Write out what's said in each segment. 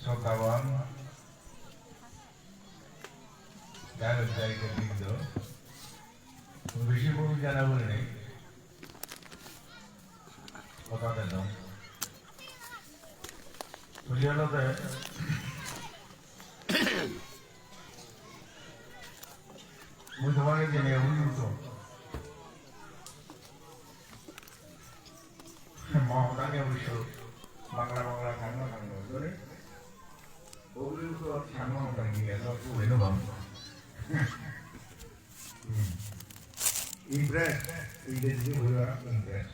শ্রদ্ধাবান গায়ক গায়িকা বৃন্দ বেশি বহু জানা বলে নেই কথা দেন বুঝিয়ালতে মুই তোমাকে জেনে উন্নত মহাদানে অবশ্য বাংলা বাংলা খানো খানো ধরে 오늘도 장원당기에서 또 외노감 임프레스 이래지 뭐야 임프레스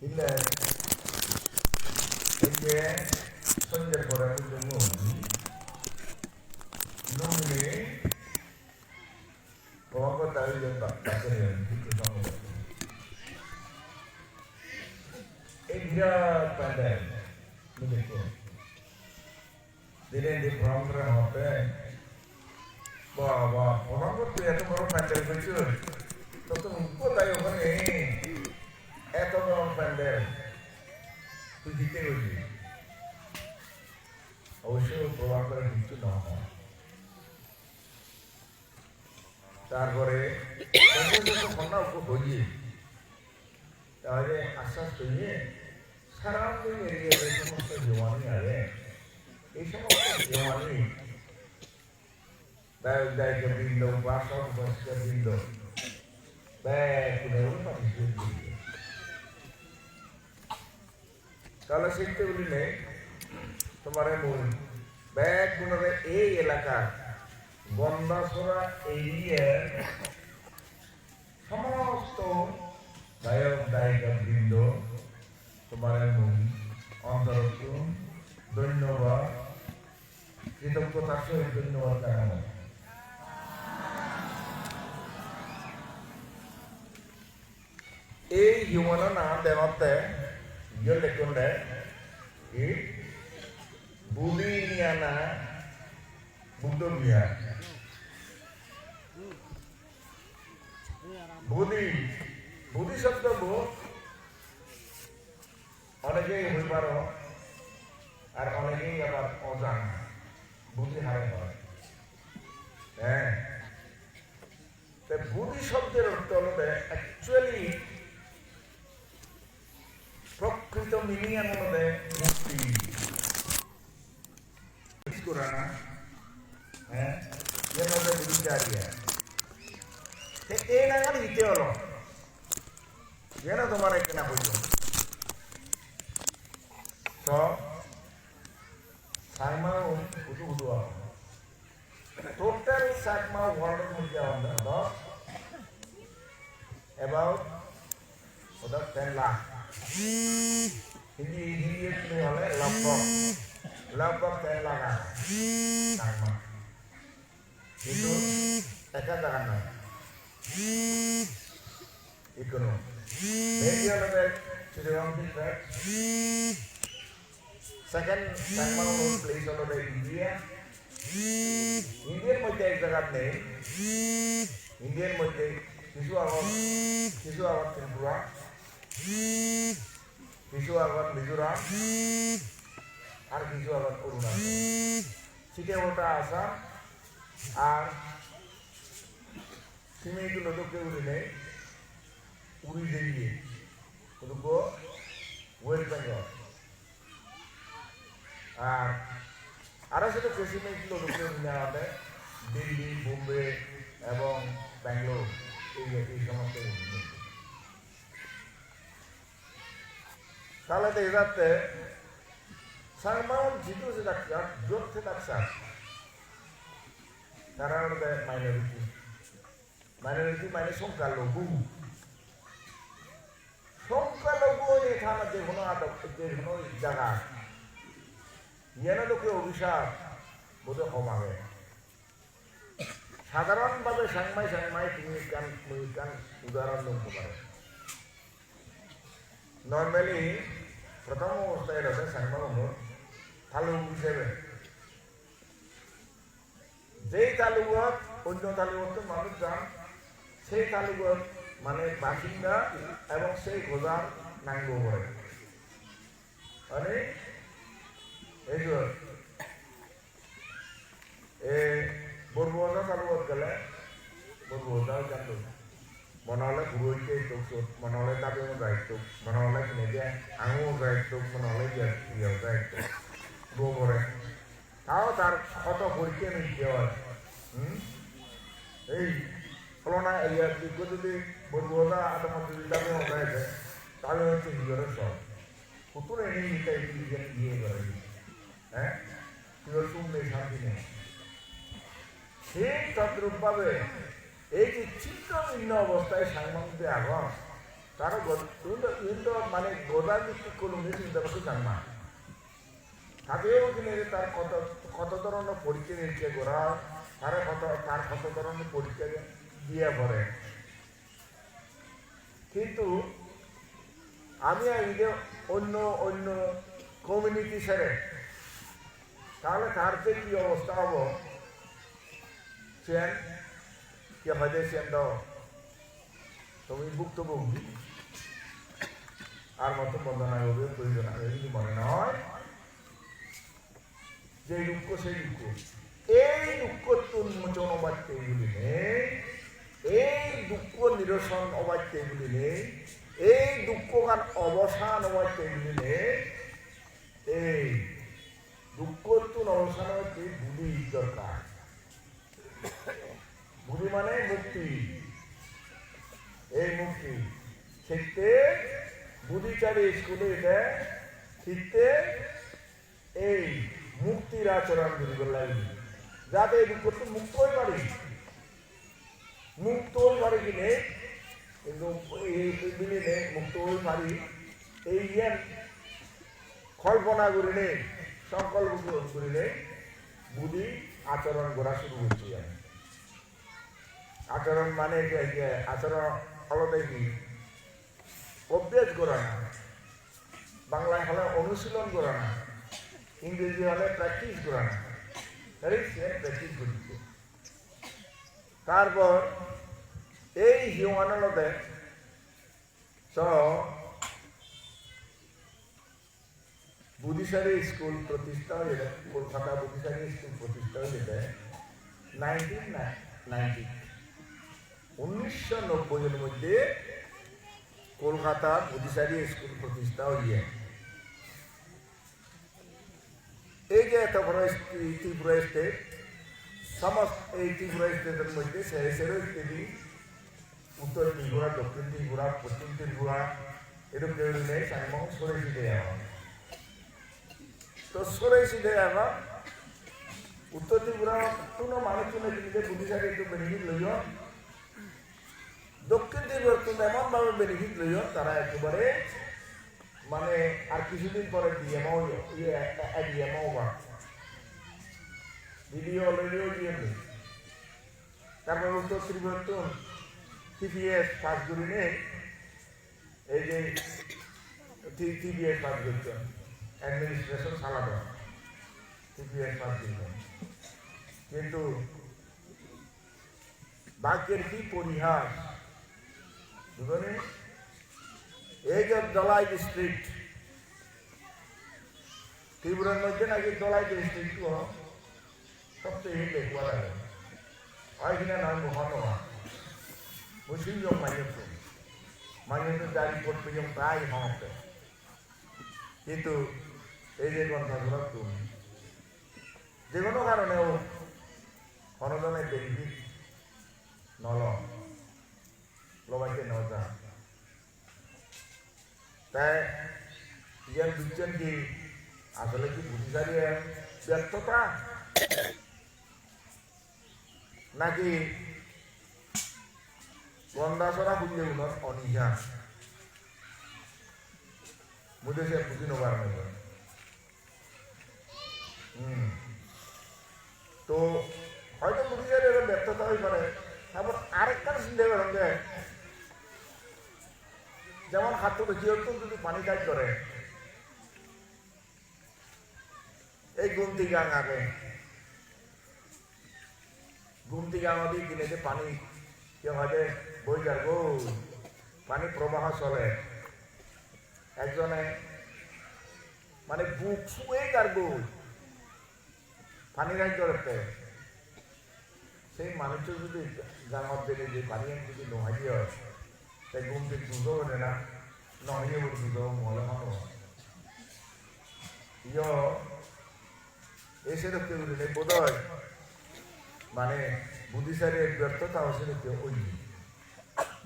근데 이게 손절 거라는 경우 이놈이 뭐가 따위졌다 그래요 그 상황 인디아 반대 뭐겠고 দিনের যে প্রোগ্রাম হবে বাবা প্রোগ্রাম করতে এত বড় প্যান্ডেল হয়েছে তত কোথায় ওখানে এত বড় প্যান্ডেল তুই দিতে গেলি অবশ্যই প্রভাব করে কিছু না হয় তারপরে ঘন্টা হইয়ে তাহলে আশ্বাস তৈরি সারা এরিয়ার সমস্ত জমানি আছে এই সমস্ত জমানি দায়িত্ব বৃন্দ উপাসক বৃন্দ তাহলে শিখতে বলিলে তোমার মূল ব্যাগ গুণরে এই এলাকার গন্ধাছড়া এরিয়ার সমস্ত গায়ক গায়িকা বৃন্দ তোমার মূল অন্তরস্থ ধন্যবাদ কৃতজ্ঞতার সহিত ধন্যবাদ জানানো এই হিউম্যান না দেওয়াতে ইয়ে দেখুন কি বুড়ি নিয়া না বুদ্ধ নিয়া বুদ্ধি বুদ্ধি শব্দ অনেকেই হই পারো আর অনেকেই আবার অজান বুদ্ধি হারে হয় হ্যাঁ বুদ্ধি শব্দের অর্থ হলো অ্যাকচুয়ালি প্রকৃত মিনিং হলো মুক্তি করানা হ্যাঁ এর মধ্যে বুদ্ধিচারিয়া এই নাগাল হিতে হলো যেন তোমার এখানে হইল তো Sarma udu total Sakma world about 10 lakh. Hindi laptop 10 lakh Sakma. Itu eka jangan Ikono. Maybe on the second Sakma place on the India. Indian মধ্যে এক জায়গার নেই ইন্ডিয়ান মধ্যে কিছু আবার ত্রিপুরা কিছু আবার মিজোরাম আর কিছু আবার অরুণাচল সিটে ওটা আসাম আর সিমেগুলো তো কেউ নেই উড়ি দিয়ে ওয়েস্ট বেঙ্গল আর আরো সেটা প্রেসিডেন্ট আমাদের দিল্লি বোম্বে এবং ব্যাঙ্গালোর এই সমস্ত তাহলে তো এটাতে সারমাউন জিতু যে ডাক্তার জোর থেকে ডাক্তার তারা হলো মাইনরিটি মাইনরিটি মানে সংখ্যালঘু সংখ্যালঘু এখানে যে কোনো যে কোনো জায়গা ইয়ানো লোকে অভিশাপ বোধহয় কমাবে সাধারণভাবে সাংমাই সাংমাই তুমি কান উদাহরণ নিতে পারো নর্মালি প্রথম অবস্থায় রয়েছে সাংমা অনুর তালুক হিসেবে যেই তালুকত অন্য তালুকত মানুষ যান সেই তালুকত মানে বাসিন্দা এবং সেই গোজার নাঙ্গ করে মানে এই বরবুয়া তালুকত গেলে বরবুয়া জানতো মনে হলে গুরুকে তোক মনে হলে তাকে দায়িত্ব মনে হলে কিনে দিয়ে আঙুল দায়িত্ব মনে হলে দায়িত্ব বউ করে তাও তার কত পরীক্ষা নিতে হয় এই ফলনা এরিয়ার দিকে যদি বরবুয়া আদমত যদি দামে হয়ে তাহলে হচ্ছে নিজের সব কুতুর এনে নিতে গিয়ে করে হ্যাঁ তুই শুনলে শান্তি নেই সেই তদ্রূপভাবে এই যে চিত্র ভিন্ন অবস্থায় সাংবাদিকদের আগম তারা কিন্তু মানে গোদা ভিত্তিক কোনো চিন্তা করতে চান না তাতেও কিন্তু তার কত ধরনের পরীক্ষা নিরীক্ষা করা তার কত ধরনের পরীক্ষা দিয়ে পড়ে কিন্তু আমি আইলে অন্য অন্য কমিউনিটি সেরে তাহলে তার যে কি অবস্থা হবো চেন কে হয়তো চেন দাও তুমি ভুক্তভোগী আর মতো বন্ধনা হবে প্রয়োজন হবে যদি মনে নয় যে দুঃখ সেই দুঃখ এই দুঃখ উন্মোচন অবাচ্য এগুলি নেই এই দুঃখ নিরসন অবাচ্য এগুলি নেই এই দুঃখগান অবসান অবাচ্য এগুলি নেই এই দুঃখ অবসান হচ্ছে বুদ্ধি দরকার বুদ্ধি মানে মুক্তি এই মুক্তি শিখতে বুদ্ধিচারী স্কুলে এটা শিখতে এই মুক্তির আচরণ গুলি লাগবে যাতে এই দুঃখ মুক্ত হয়ে পারি মুক্ত হয়ে পারি কি নেই কিন্তু এই দিনে মুক্ত হয়ে পারি এই কল্পনা করি নেই সংকল্প করি নেই বুদ্ধি আচরণ করা শুরু করছি আমি আচরণ মানে আচরণ হলতে কি অভ্যাস করা না বাংলায় হলে অনুশীলন করা না ইংরেজি হলে প্র্যাকটিস করা না প্র্যাকটিস করছে তারপর এই হিউমানলতে বুদ্ধিশালী স্কুল প্রতিষ্ঠা হয়েছে কলকাতা বুদ্ধিশালী স্কুল প্রতিষ্ঠা হয়েছে 1990 মধ্যে কলকাতা বুদ্ধিশালী স্কুল প্রতিষ্ঠা হয়ে এই যে এত বড় ত্রিপুরা স্টেট সমস্ত এই ত্রিপুরা স্টেটের মধ্যে সেরেসেরও ইত্যাদি উত্তর ত্রিপুরা দক্ষিণ ত্রিপুরা পশ্চিম ত্রিপুরা এরকম কেউ নেই এবং সরেছি দেয় তো সরেছি দেয় এখন উত্তর ত্রিপুরা কোনো মানুষজনের কিন্তু বুদ্ধিশালী একটু বেনিফিট লইও দক্ষিণ ত্রিপুরা কিন্তু এমনভাবে বেনিফিট লইও তারা একেবারে মানে আর কিছুদিন পরে ডিএমও বা ভিডিও অলরেডিও ডিএম তারপর উত্তর ত্রিপুরা তো টিপিএস পাস করি নেই এই যে টিপিএস পাস করছেন অ্যাডমিনিস্ট্রেশন চালাবেন টিপিএস পাস করছেন কিন্তু ভাগ্যের কি পরিহাস বুঝলি এই যে দলাই ডিস্ট্রিক্ট ত্রিপুরার মধ্যে নাকি দলাই ডিস্ট্রিক্ট সবচেয়ে বেকুয়া হয় কিনা নাম মহানমা মুসলিম মাইনতে জারি করতে প্রায় সমস্ত কিন্তু এই যে গ্রন্থগুলো তুমি যে কোনো কারণেও অনুদানের বেনিফিট লবাইতে নজা তাই ইয়ার বুঝছেন কি আসলে কি বুদ্ধিশালী ব্যর্থতা নাকি গন্ডাছড়া খুঁজে উনত অনিহা মুঝে সে বুঝি নবার মতো তো হয়তো বুঝিয়ে ব্যর্থতা হয়ে পারে তারপর আরেকটা চিন্তা করেন যে যেমন হাত যেহেতু যদি পানি কাজ করে এই গুমতি গাং আগে গুমতি গাং দিয়ে কিনে যে পানি কেউ হয়তো বই যার গো পানি প্রবাহ চলে একজনে মানে বুক শুয়ে যার গো পানি রাজ করতে সেই মানুষের যদি গাঙত দিলে যে পানি যদি নোহাই হয় তাই গুমতি দুধও ওঠে না নহইয়ে বলে দুধও মলে মানো ইয় এসে দেখতে বুঝলে বোধ হয় মানে বুদ্ধিসারের ব্যর্থতা হচ্ছে দেখতে ওই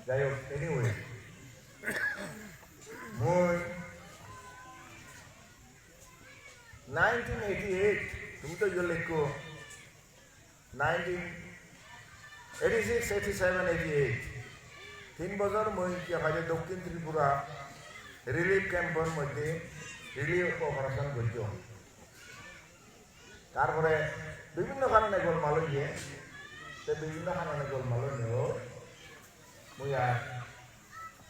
যাই হোক এনিওয়ে মই 1988 তুমি তো ইয়ে লেখো 1986, 87, 88 3 বছর মই কি হয় দক্ষিণ ত্রিপুরা রিলিফ ক্যাম্পের মধ্যে রিলিফ অপারেশন করছ তারপরে বিভিন্ন কারণে গোলমাল হইয়ে বিভিন্ন কারণে গোলমাল হইলেও মুই আর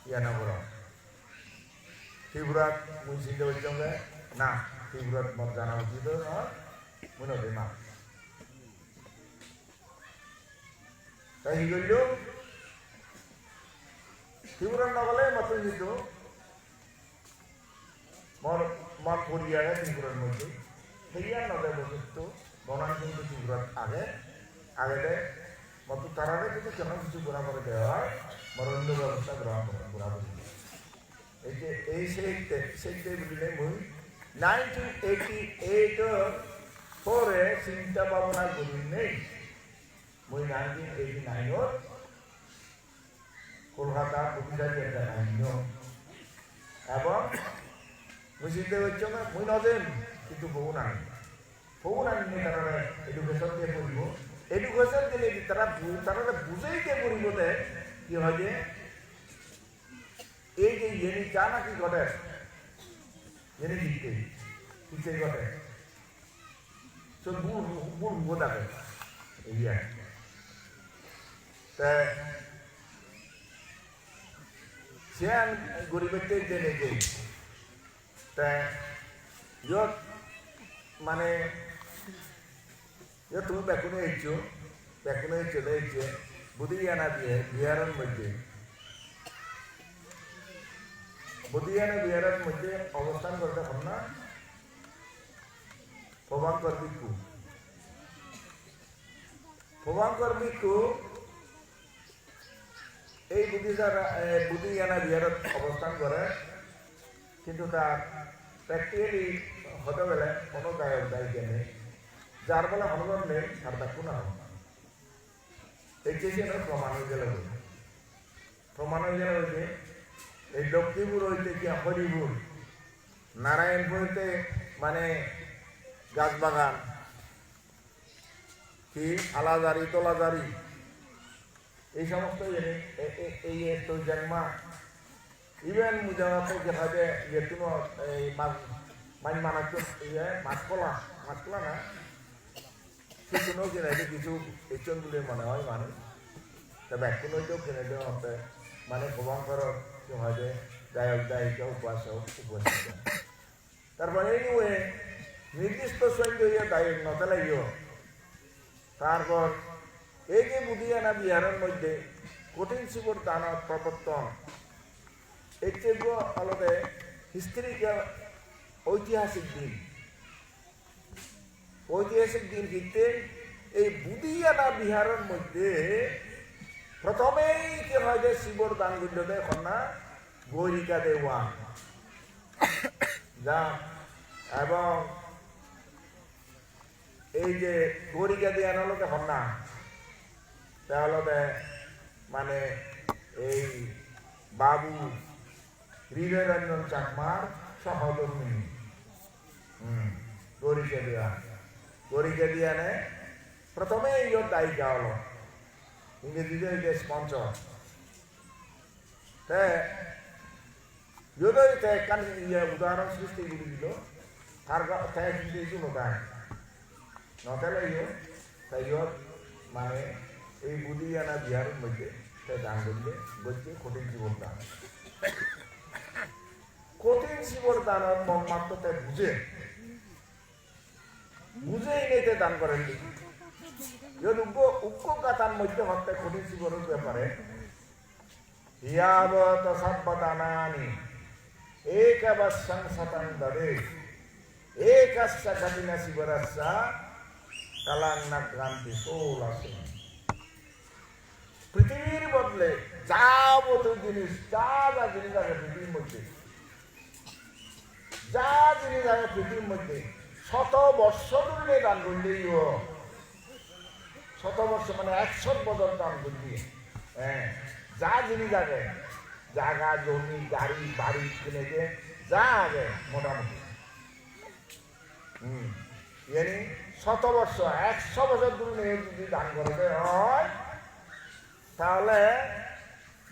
ইয়া নগর ত্রিপুরাত মুই চিন্তা করছিলাম না ত্রিপুরাত মোর জানা উচিত নয় মুই নদী মা তাই কি করল ত্রিপুরার নগলে মতো যেত মোর মন পরিয়ারে ত্রিপুরার মধ্যে সেইয়ার নদে বসত বনান কিন্তু ত্রিপুরার আগে আগে মতো তারারে যদি কেন কিছু গোড়া করে দেওয়া হয় মোর অন্য ব্যবস্থা গ্রহণ করে গোড়া করে এই যে এই সেইটাই বুঝলে মুই 1988 পরে চিন্তা ভাবনা করি নেই মুই 1989 কলকাতা প্রতিষ্ঠা একটা নাইন এবং মুই চিন্তা করছি মুই নদেন কিন্তু বহু নাই তারা এডুকেশন দিয়ে পড়ব এডুকেশন দিলে তারা বুঝেই দিয়ে পড়ব কি হয় যে এই যে ইয়েনি চা নাকি ঘটে ইয়েনি দিতে পিছিয়ে ঘটে তো বুড় থাকে এই সিয়ান গরিবের দেনে গেই তা ইয়ত মানে তুমি বেকুনে হয়েছো চলে এসছে বুধিয়ানা দিয়ে বিহারের মধ্যে বুধিয়ানা বিহারের মধ্যে অবস্থান করতে পার না প্রভাঙ্কর ভিক্ষু এই বুধিয়ানা বিহারত অবস্থান করে কিন্তু তার প্র্যাকটিক্যালি হতে গেলে কোনো দায়িত্ব নেই যার বলে অনুভব নেই তার তা কোনো এই চেষ্টা প্রমাণ হয়ে গেল যে এই লক্ষ্মীপুর হইতে কি হরিপুর নারায়ণপুর হইতে মানে গাছ বাগান কি আলাদারি তোলাদারি এই সমস্ত এই তো জন্মা ইভেন মুজাতে যে হয় যে কোনো এই মাছ মাছকলা না কোনো কিনে কিছু এচন বলে মনে হয় মানুষ তবে এখন হইতেও কিনে দেওয়া হতে মানে প্রভাঙ্কর কি হয় যে গায়ক গায়িকা উপস্থিত তারপরে এই নির্দিষ্ট সৈন্য গায়ক নতে লাগিও তারপর এই যে বুধিয়ানা বিহারের মধ্যে কঠিন শিবর দান প্রবর্তন এইগুলো আলাদা হিস্ট্রিক্যাল ঐতিহাসিক দিন কিন্তু এই বুধিয়ানা বিহারের মধ্যে প্রথমেই কি হয় যে শিবর দান গুলোতে কন্যা গৌরিকা দেওয়া যা এবং এই যে গৌরিকা দেওয়া নলতে কন্যা তাহলে মানে এই বাবু হৃদয়রঞ্জন চাকমার সহধর্মী গৌরিকা দিয়া নে প্রথমে এই দায়িকা হলো ইংরেজিতে এটা স্পন্সর তে যদি তে কান উদাহরণ সৃষ্টি করে দিল তার তে কিন্তু কিছু নতায় নতালে তাই মানে এই বুদ্ধি আনা বিহারের মধ্যে তাই দান করলে বলছে কঠিন জীবন দান কঠিন জীবন দানের মন মাত্র তাই বুঝেই নেই দান করেন উগ্রগাতার মধ্যে হত্যা কঠিন জীবনের ব্যাপারে ইয়াবত সাব্বাদানানি একবৎসং শতং দদে একস্য কঠিন শিবরস্য কালান্নাক্রান্তি সোলাসে পৃথিবীর বদলে যাবতীয় জিনিস যা জিনিস আছে পৃথিবীর মধ্যে যা জিনিস আছে পৃথিবীর মধ্যে শত বৎসর ধরে দান করলেই শত বর্ষ মানে 100 বছর দান করলি হ্যাঁ যা জিনিস আছে জায়গা জমি গাড়ি বাড়ি কিনে যে যা আছে মোটামুটি ইয়ানি শত বর্ষ 100 বছর ধরে যদি দান করতে হয় তাহলে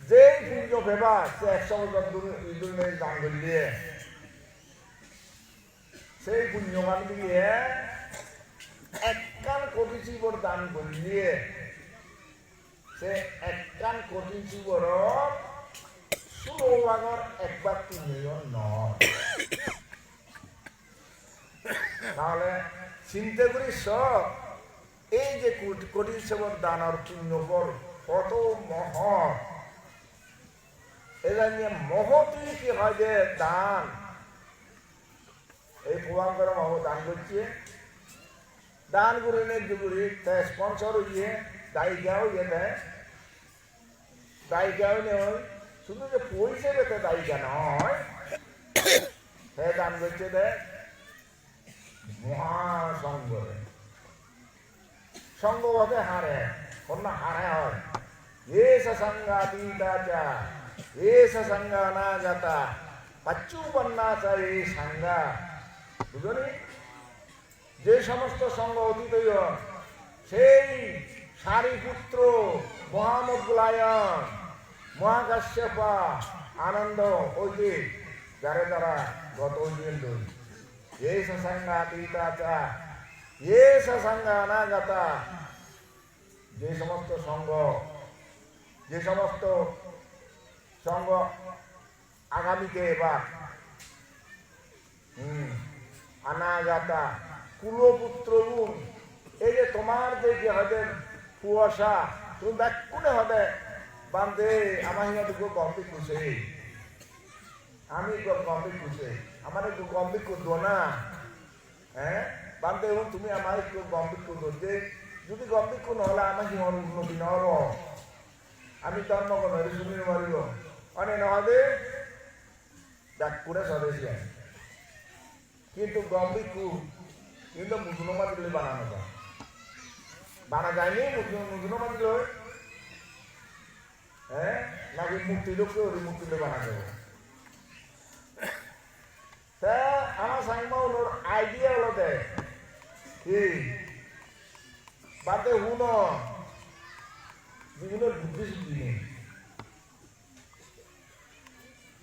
যে পুণ্য ভেবা সে 100 বছর ধরে দান করলে সেই পুণ্যবান দিয়ে একখান কোটি জীবর দান করলে সে একখান কোটি জীবর 16 ভাগর 1 ভাগ পুণ্য নয় তাহলে চিন্তা করি সব এই যে কোটি জীবর দানের পুণ্য ফল কত মহৎ এটা নিয়ে মহতই কি হয় যে দান এই প্রমাণ করে মহ দান করছে দান করে নেগুলি স্পন্সর হইয়ে দায়িকাও দেয় দায়িকাও নেই শুধু যে পয়সা পেতে দায়িকা নয় সে দান করছে দেয় মহাসংঘ সংঘভাবে হারে অন্য হারে হয় এস সংঘাতীতাচা এস সংঘানাগতা পচ্চুপন্নাচা এই সংজ্ঞা বুঝলি যে সমস্ত সঙ্গ অতীত সেই সারিপুত্র মহামগ্লায়ন মহাকাশ্যপা আনন্দ ওই যে যারা যারা গত হইলেন এই সংজ্ঞাতীতাচা এ সংজ্ঞানাগতা যে সমস্ত সঙ্গ আগামীতে এবার অনাগতা কুলপুত্র এই যে তোমার যে হবে কুয়াশা তুমি ব্যাকুনে হবে বান্ধে আমার হিমাদুকে গম্ভীর খুশে আমি গম্ভীর খুশে আমার একটু গম্ভীর করতো না হ্যাঁ বান্ধে এবং তুমি আমার একটু গম্ভীর করতো যে যদি গম্ভীর কোন হলে আমার হিমার উন্নতি নহব আমি ধর্ম কোন শুনিয়ে মারিব অনেক নহবে ব্যাকুনে সদস্য কিন্তু গম্ভীর কিন্তু মুসলমান দিলে বানানো যায় বানা যায়নি মুসলমান দিলে হ্যাঁ নাকি মুক্তি লোককে ওই মুক্তি লোক বানা যাবে তা আমার সাইমা ওর আইডিয়া হলো দেয় কি বাদে হুন বিভিন্ন বুদ্ধিশুদ্ধি নেই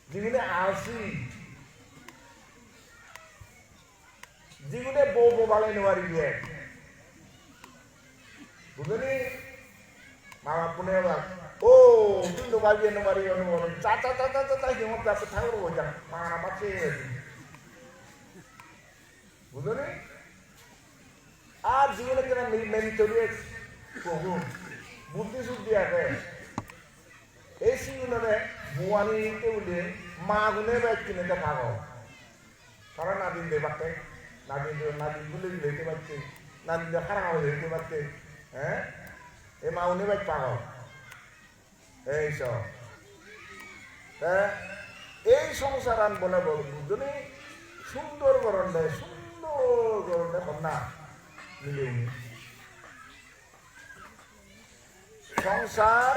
বিভিন্ন আলসি জীবনে বউ বালাই নেওয়ারি দিয়ে বুঝলি মা পুনে ও তুই তো বাড়ি নেওয়ারি অনুমোদন চা চা চা চা চা হিমত যাতে থাকবো বলতাম মা আমার চেয়ে বুঝলি আর জীবনে কেন মেরি চলে বুদ্ধি শুদ্ধি আছে এই সিগুলোরে বুয়ানি নিতে বলে মা গুনে বাইক কিনে ভাগ কারণ নাদিন দেবাকে নাদিন গুলে দিতে পারছে নাদিন খারাপ হয়ে দিতে পারছে হ্যাঁ এই মা উনি বাইক পাগল এইসব এই সংসার আন বলে বুঝলি সুন্দর গরণ দেয় সুন্দর গরণ দেয় কন্যা মিলে সংসার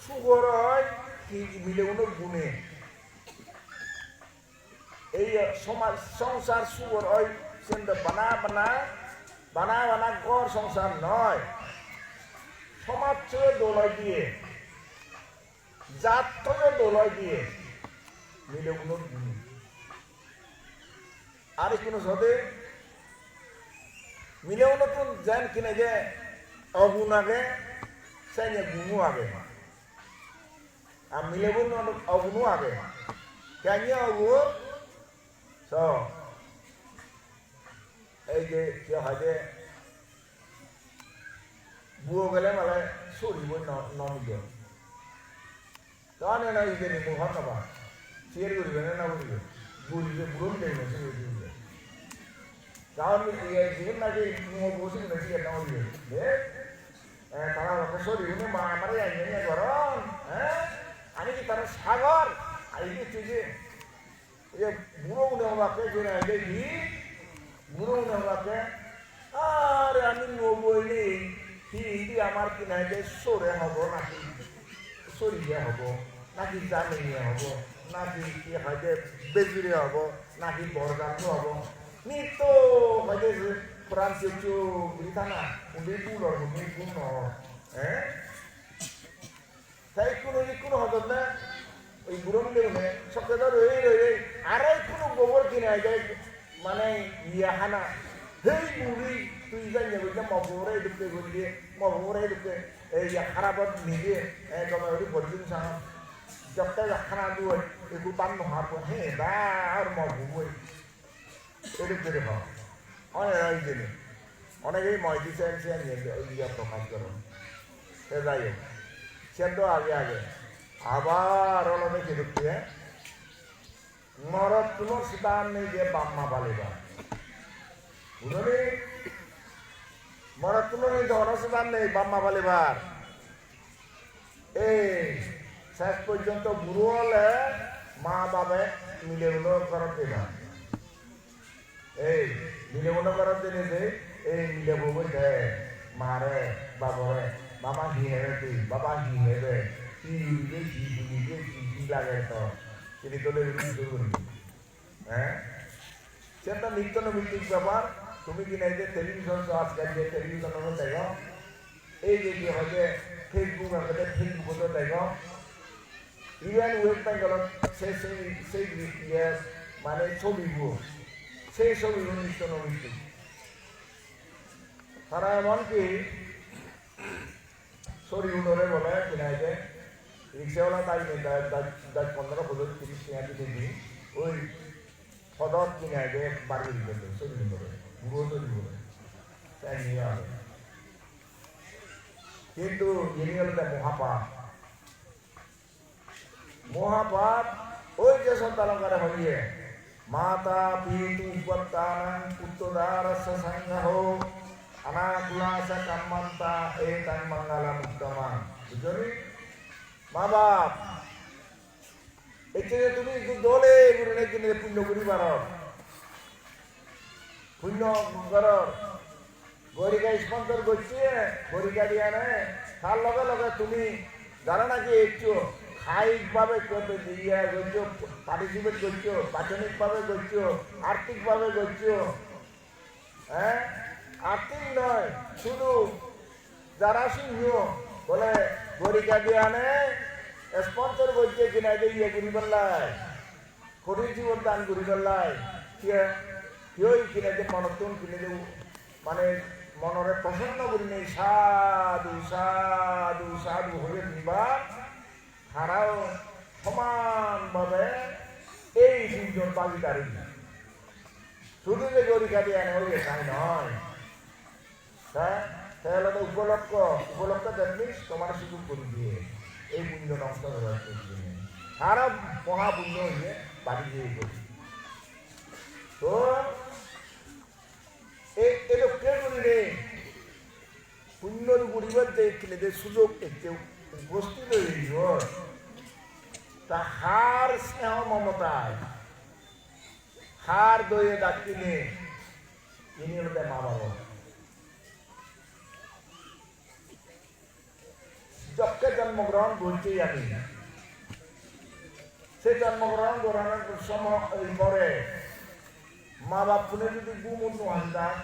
সুগর হয় কি মিলে উনোর গুণে এই সমাজ সংসার সুগর হয় সেটা বানা বানা গড় সংসার নয় সমাজ থেকে দোলাই দিয়ে জাত থেকে দোলাই দিয়ে মিলে কোনো আর কোনো সদে মিলে নতুন যেন কিনে যে অগুণ আগে সেই গুণও আগে আর মিলে অগুণও আগে কেন অগুণ এই যে কি হয় যে বুয়ো গেলে মানে সরিব নমিলে তাহলে না ইয়ে নি মুখ নবা চেয়ার করিবে না বলিবে বলিবে বুড়ো মিলে গেছে কারণ জীবন নাকি মুখ বসে নাকি একটা বলিবে তারা সরিব মা আমারে আইনে গরম হ্যাঁ আমি কি তার সাগর আইবে তুই যে বুড়ো মনে হবাকে যে দেখি বুড়ো মনে হবাকে আর আমি নবই হিন্দি আমার কিনা যে সরে হব নাকি সরিয়ে হব নাকি জামিয়ে হব নাকি কি হয় যে বেজুরে হব নাকি বরগান্ত হব নিত্য হয় যে ফ্রান্সে ব্রিটানা উনি বুড়োর উনি গুণ হ্যাঁ তাই কোনো হতো না ওই বুড়ো মিলে সবচেয়ে ধর আর কোনো গোবর কিনে যায় মানে ইয়ে হানা হেই বুড়ি তুই যাই যাবি যে মবরে ঢুকে গলি মবরে ঢুকে এই খারাপত নিয়ে তোমার ওই ভর্তি সাং যত খানা দুই একটু টান নহার পর হে দা আর মবুই এদিক করে হয় অনেক দিনে অনেকেই ময়দি চেন নিয়ে প্রকাশ করেন সে যাই হোক সে তো আগে আবার অলমে ঢুকতে মরত কোনো সিদ্ধান্ত নেই যে বাম্মা পালিবা বুঝলি মরত কোনো নেই ধরনের সিদ্ধান্ত নেই বাম্মা পালিবার এই শেষ পর্যন্ত বুড়ো হলে মা বাবে মিলে ঘরত দেবা এই মিলে ঘরত দিলে যে এই মিলে বউ দে মারে বাবরে বাবা হি হেবে তুই বাবা হি হেবে কি লাগে তো তিনি তোলে হ্যাঁ সেটা নিত্য নৈমিত্তিক ব্যাপার তুমি কি নাই যে টেলিভিশন আজকাল যে টেলিভিশন দেখো এই যে কি হয় যে ফেসবুক আছে ফেসবুকত দেখো ইভেন ওয়েব বেঙ্গলত সেই মানে ছবিগুলো সেই ছবিগুলো নিত্য নৈমিত্তিক তারা এমনকি শরীরে বলে কিনাই যে রিক্সাওয়ালা তাই নেই 10-15 30 টাকা দিয়ে ওই সদর কিনাই যে বাড়ি দিতে শরীরে বলে বুড়ো তৈরি বলে তাই নিয়ে আসে কিন্তু ইনি হল মহাপাপ ওই যে সন্তালঙ্কারে হইয়ে মাতা পিতু উপত্তানাং পুত্রদারস্য সংঘহ अनाकुलासा कामंता एतान मंगलम उत्तमा বুঝলি মা বাপ এতে তুমি দলে গুরুনে কিনে পুণ্য করিবার পুণ্য কর গরিকা স্পন্সর করছে গরিকা দিয়া নে তার লগে লগে তুমি জানো নাকি একটু খাইকভাবে করতে দিয়ে করছো পার্টিসিপেট করছো বাচনিকভাবে করছো আর্থিকভাবে করছো হ্যাঁ আর্থিক নয় শুধু যারা সিংহ বলে গরিকা দিয়ে আনে স্পন্সর করছে কিনা দিয়ে করি পেলাই কঠিন জীবন দান করি পেলাই কেউ কিনে যে মনতুন কিনে যে মানে মনরে প্রসন্ন করি নেই সাধু সাধু সাধু হয়ে নিবা তারাও সমানভাবে এই দুজন ভাগিদারি শুধু যে গরিকা দিয়ে আনে ওই তাই নয় হ্যাঁ তাহলে তো উপলক্ষ দেখবি তোমার সুযোগ করে দিয়ে এই পুণ্য নষ্ট করার জন্য সারা মহাপুণ্য হয়ে বাড়ি দিয়ে করি তো এটা কে করি রে পুণ্য করিবার যে সুযোগ একটু উপস্থিত হয়ে তা হার স্নেহ মমতায় হার দয়ে ডাকিনে ইনি হলে মা বাবা যকে জন্মগ্রহণ করছি আমি সে জন্মগ্রহণ করানোর সময় পরে মা বাপ যদি গুমুন্ন আনতাম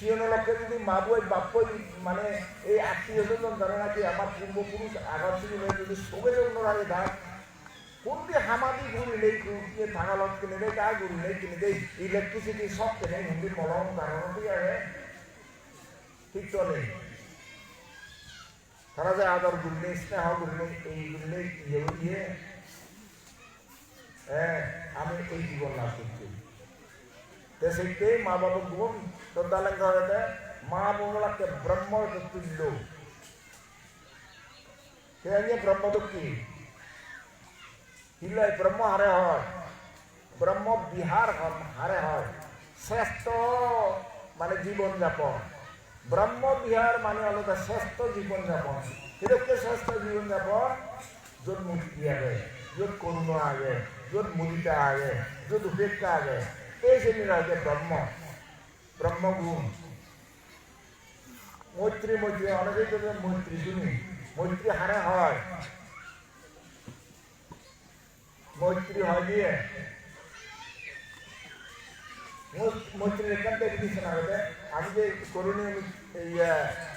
সিয়নলকে যদি মা বই বাপ বই মানে এই আত্মীয় স্বজন ধরে নাকি আমার পূর্বপুরুষ আগত ছিল যদি সবের জন্য আগে থাক কোনটি হামাদি ঘুরি নেই কুড়িয়ে থাকা লোক কিনে দেয় তা ঘুরি নেই কিনে দেয় ইলেকট্রিসিটি সব কিনে হিন্দি মলম কারণ কি আগে ঠিক তো নেই তারা যে আদর ঘুরি নেই স্নেহ ঘুরি নেই এই ঘুরি নেই ইয়ে দিয়ে হ্যাঁ আমি এই জীবন লাভ করছি সেইতে মা বাবা গুণ তোদালেন করে মা বাবাকে ব্রহ্ম তুল্য কে ব্রহ্ম তো কি হিলাই ব্রহ্ম হারে হয় ব্রহ্ম বিহার হারে হয় শ্রেষ্ঠ মানে জীবনযাপন ব্রহ্ম বিহার মানে হলো শ্রেষ্ঠ জীবনযাপন এরকম শ্রেষ্ঠ জীবনযাপন যত মুক্তি আগে যত করুণা আগে যত মুদিতা আগে যত উপেক্ষা আগে এই শ্রেণীর আগে ব্রহ্মগুণ মৈত্রী অনেকেই তো মৈত্রী শুনি মৈত্রী হারে হয় মৈত্রী হয় দিয়ে মৈত্রীর এখান থেকে দিচ্ছেন আগে আমি যে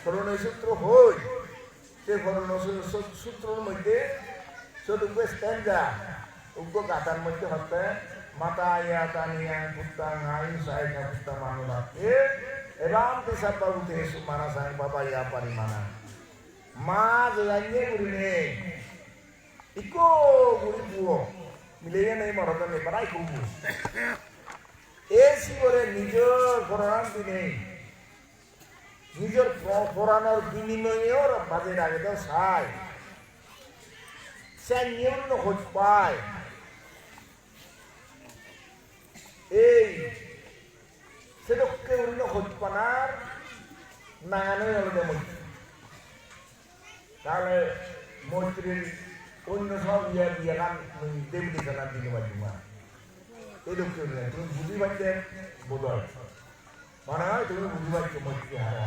করণীয় সূত্র হই সে করণীয় সূত্রের মধ্যে চতুর্থ স্ট্যান্ডা উগ্র গাথার মধ্যে হতে মাতা ইয়া তানিয়া পুত্তা নাই সাইকা পুত্তা মানুষ এবাম তেসাব বাবু তে সুমানা সাং বাবা ইয়া পারিমানা মা জয়াইয়ে গুরিনে ইকো গুরি বুও মিলেইয়া নেই মরদ নেই বাড়াই কুবু এসি করে নিজের পড়ান দিনে নিজের পড়ানোর বিনিময়ের বাজে লাগে তো সাই সে নিয়ম খোঁজ পায় এই সেটাকে অন্য খোঁজ পানার নাগানোই হলো মৈত্রী তাহলে মৈত্রীর অন্য সব ইয়ে গান দেবী গান দিতে পারছি মা এরকম তুমি বুঝি পারছে বোধ হয় মনে হয় তুমি বুঝি পারছো মৈত্রী হারা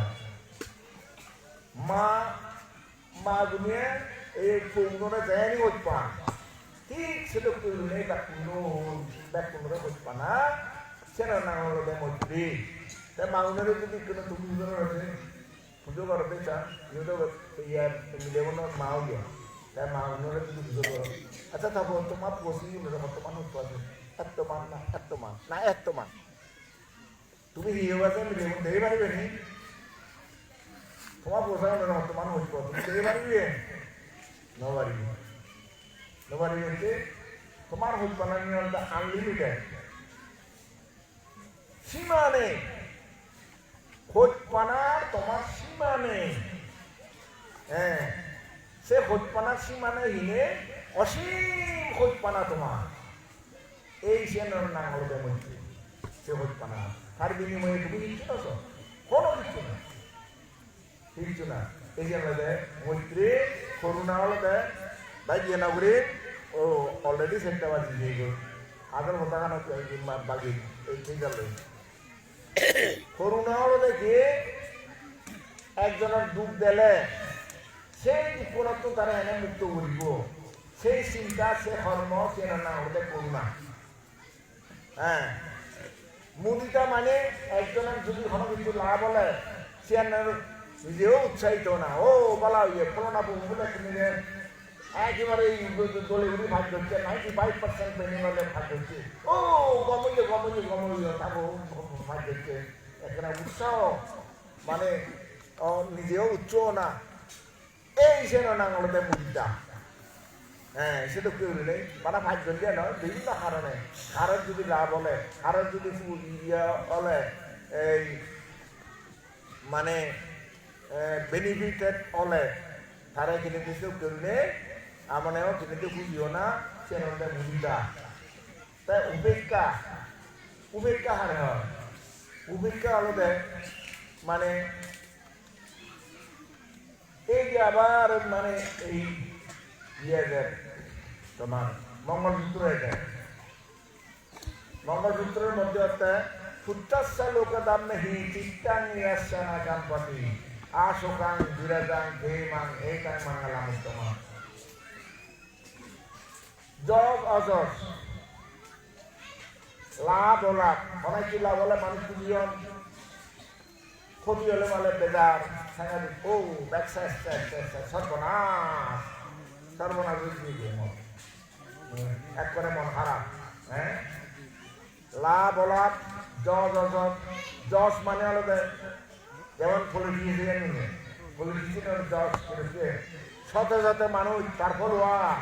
মা দুনিয়া এই পৌঁছনে যায়নি খোঁজ পান ঠিক সেটাকে ব্যাকুণ্ড খোঁজ পানা সেটা না হলো মৈত্রী তাই মাউনের যদি কোনো তুমি আছে পুজো করতে চান মিলে মাও গিয়া তাই মাউনের যদি পুজো করো আচ্ছা তা বর্তমান বসি বর্তমান হচ্ছে এত মান তুমি হিয়ে আছে মিলে দেই পারিবে নি তোমার পোষায় বর্তমান হইব তুমি দেই পারিবে নবারিবে তোমার হইব না আনলিমিটেড সীমা নেই খোঁজ পানার তোমার সীমা নেই হ্যাঁ সে খোঁজ পানার সীমা নেই হিনে অসীম খোঁজ পানা তোমার এই সে নাম হলো মৈত্রী সে খোঁজ পানা তার বিনিময়ে তুমি কিচ্ছু না কোনো কিচ্ছু না এই যে মৈত্রী করুণা হলো দেয় ভাই গিয়ে না করি ও অলরেডি সেটা বাজি দিয়ে গেল আগের মতো বাকি এই ঠিক আছে করুণা হলো দেখি একজনের দুঃখ দিলে সেই পুরত তারা এনে মুক্ত করিব সেই চিন্তা সে কর্ম সে রান্না হতে করুণা হ্যাঁ মুদিতা মানে একজনের যদি কোনো কিছু লাভ হলে সে নিজেও উৎসাহিত না ও বলা ইয়ে ফলনা বলে তুমি একেবারে দলে উড়ি ভাগ ধরছে 95% পেনিং হলে ভাগ ধরছে ও গমইয়ে তাবো ভাগ ধরছে একটা উৎসাহ মানে নিজেও উচ্চ না এই সে নাঙলতে মুদিতা হ্যাঁ সেটা কেউ নেই মানে ভাগ ধরছে নয় বিভিন্ন কারণে কারোর যদি লাভ হলে কারোর যদি ইয়ে হলে এই মানে বেনিফিটেড হলে তারা কিনে দিতে কেউ নেই আমানেও কিনে বুঝিও না সে মুদিতা তাই উপেক্ষা হারে হয় উপেক্ষা হলো মানে এই যে আবার মানে এই ইয়ে তোমার মঙ্গলসূত্র মঙ্গলসূত্রের মধ্যে একটা ফুটাসা লোক দাম নেই চিত্তাং ইয়াসানা কাম্পতি আশোকাং বিরাজাং ধেমাং এইটাং মঙ্গলাম উত্তম জগ অজস লাভ লাভ অনেক কি লাভ হলে মানুষ পুঁজিয়ন ক্ষতি হলে বলে বেজার সাংঘাতিক ও ব্যবসা সর্বনাশ সর্বনাশ বুঝবি মন এক করে মন খারাপ হ্যাঁ লাভ লাভ জজ মানে হলো যেমন পলিটিশিয়ান জজ করেছে শত শত মানুষ তার ফলোয়ার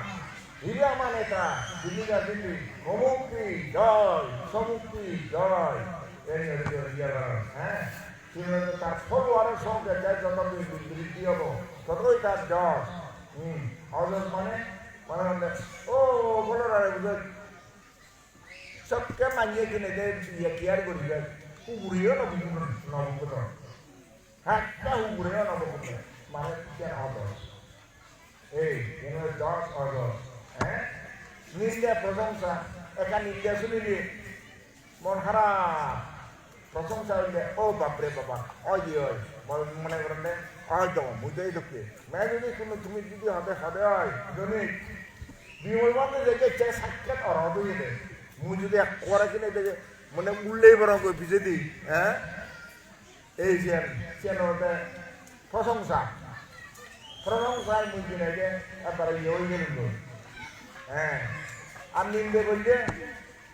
হিরা মানে তা দিল্লিকা দিল্লি অমুক্তি জয় সমুক্তি জয় হ্যাঁ তার ফলোয়ারের সঙ্গে যত বৃদ্ধি হবো ততই তার জজ অজজ মানে মানে ও বলো বুঝে সবকে মানিয়ে কিনে দেয় কেয়ার করি যায় উগুড়িও নবগত হ্যাঁ উগুড়িও নবগত মানে কেন অজজ এই জজ অজজ হ্যাঁ নিন্দা প্রশংসা একা নিন্দা শুনিলি মন খারাপ প্রশংসা হইলে ও বাপরে বাবা ওই দিয়ে হয় মনে করেন হয় তো বুঝতেই ঢুকছে মেয়ে যদি তুমি যদি হবে হবে হয় যদি বিমলবান্ধে দেখে সাক্ষাৎ অরহত হয়ে মুই যদি এক করে কিনে দেখে মানে উল্লেই বরং ভিজে দিই হ্যাঁ এই চেন প্রশংসায় মুই কিনে যে একবারে ইয়ে হয়ে গেল হ্যাঁ আর নিন্দে করলে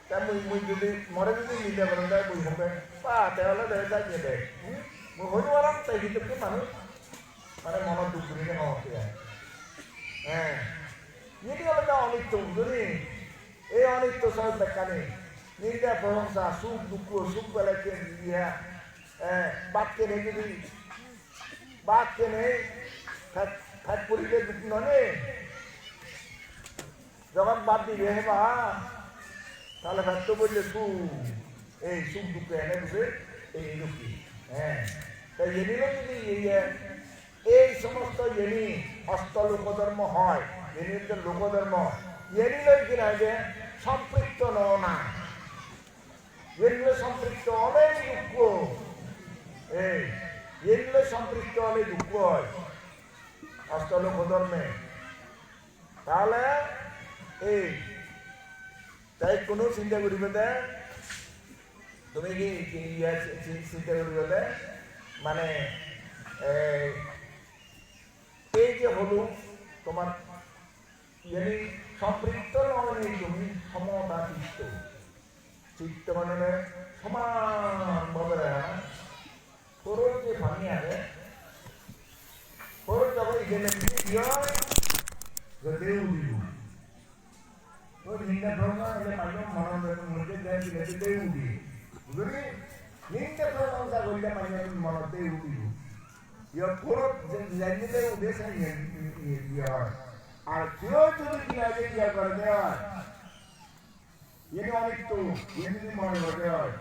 তা মুই যদি মরে যদি নিন্দে করেন তাই বুঝ হবে বা তাহলে দেখে যাই নিয়ে দেয় মুই হইতে পারাম তাই ভিতরে মানুষ মানে মনত দুঃখ নিতে হওয়া হ্যাঁ এটি হলো তা অনিত্য বুঝলি এই অনিত্য সব ব্যাখ্যা নেই নিন্দা প্রশংসা সুখ দুঃখ সুখ বেলাকে দিয়া বাক্যে নেই যদি বাক্যে নেই ফ্যাট পরিবে দুঃখ নয় যখন বাদ দিবে হে বা তাহলে ফ্যাট বললে সুখ এই সুখ দুঃখ এনে বুঝে এই দুঃখী হ্যাঁ তাই এনিরও যদি এই সমস্ত এনি অষ্ট লোকধর্ম হয় এনির যে লোকধর্ম এনিলই কিনা যে সম্পৃক্ত না এগুলো সম্পৃক্ত অনেক দুঃখ এই এগুলো সম্পৃক্ত অনেক দুঃখ হয় অষ্টলোক ধর্মে তাহলে এই তাই কোনো চিন্তা করিবে দে তুমি কি চিন্তা করিবে দে মানে এই যে হলো তোমার ইয়ানি সম্পৃক্ত নয় তুমি সমতা চিত্ত মানে সমান ভাবে তোর যে ভাঙি আছে তোর যখন এখানে যদি উঠিব তোর নিন্দা প্রশংসা হলে মানুষ মনের মধ্যে দেয় উঠি বুঝলি নিন্দা প্রশংসা করলে মানুষের মনতে উঠিব তোর জানিতে উদ্দেশ্য হয় আর কেউ যদি ইয়া করে দেওয়া ये অনেক তো ये যদি মনে করতে হয়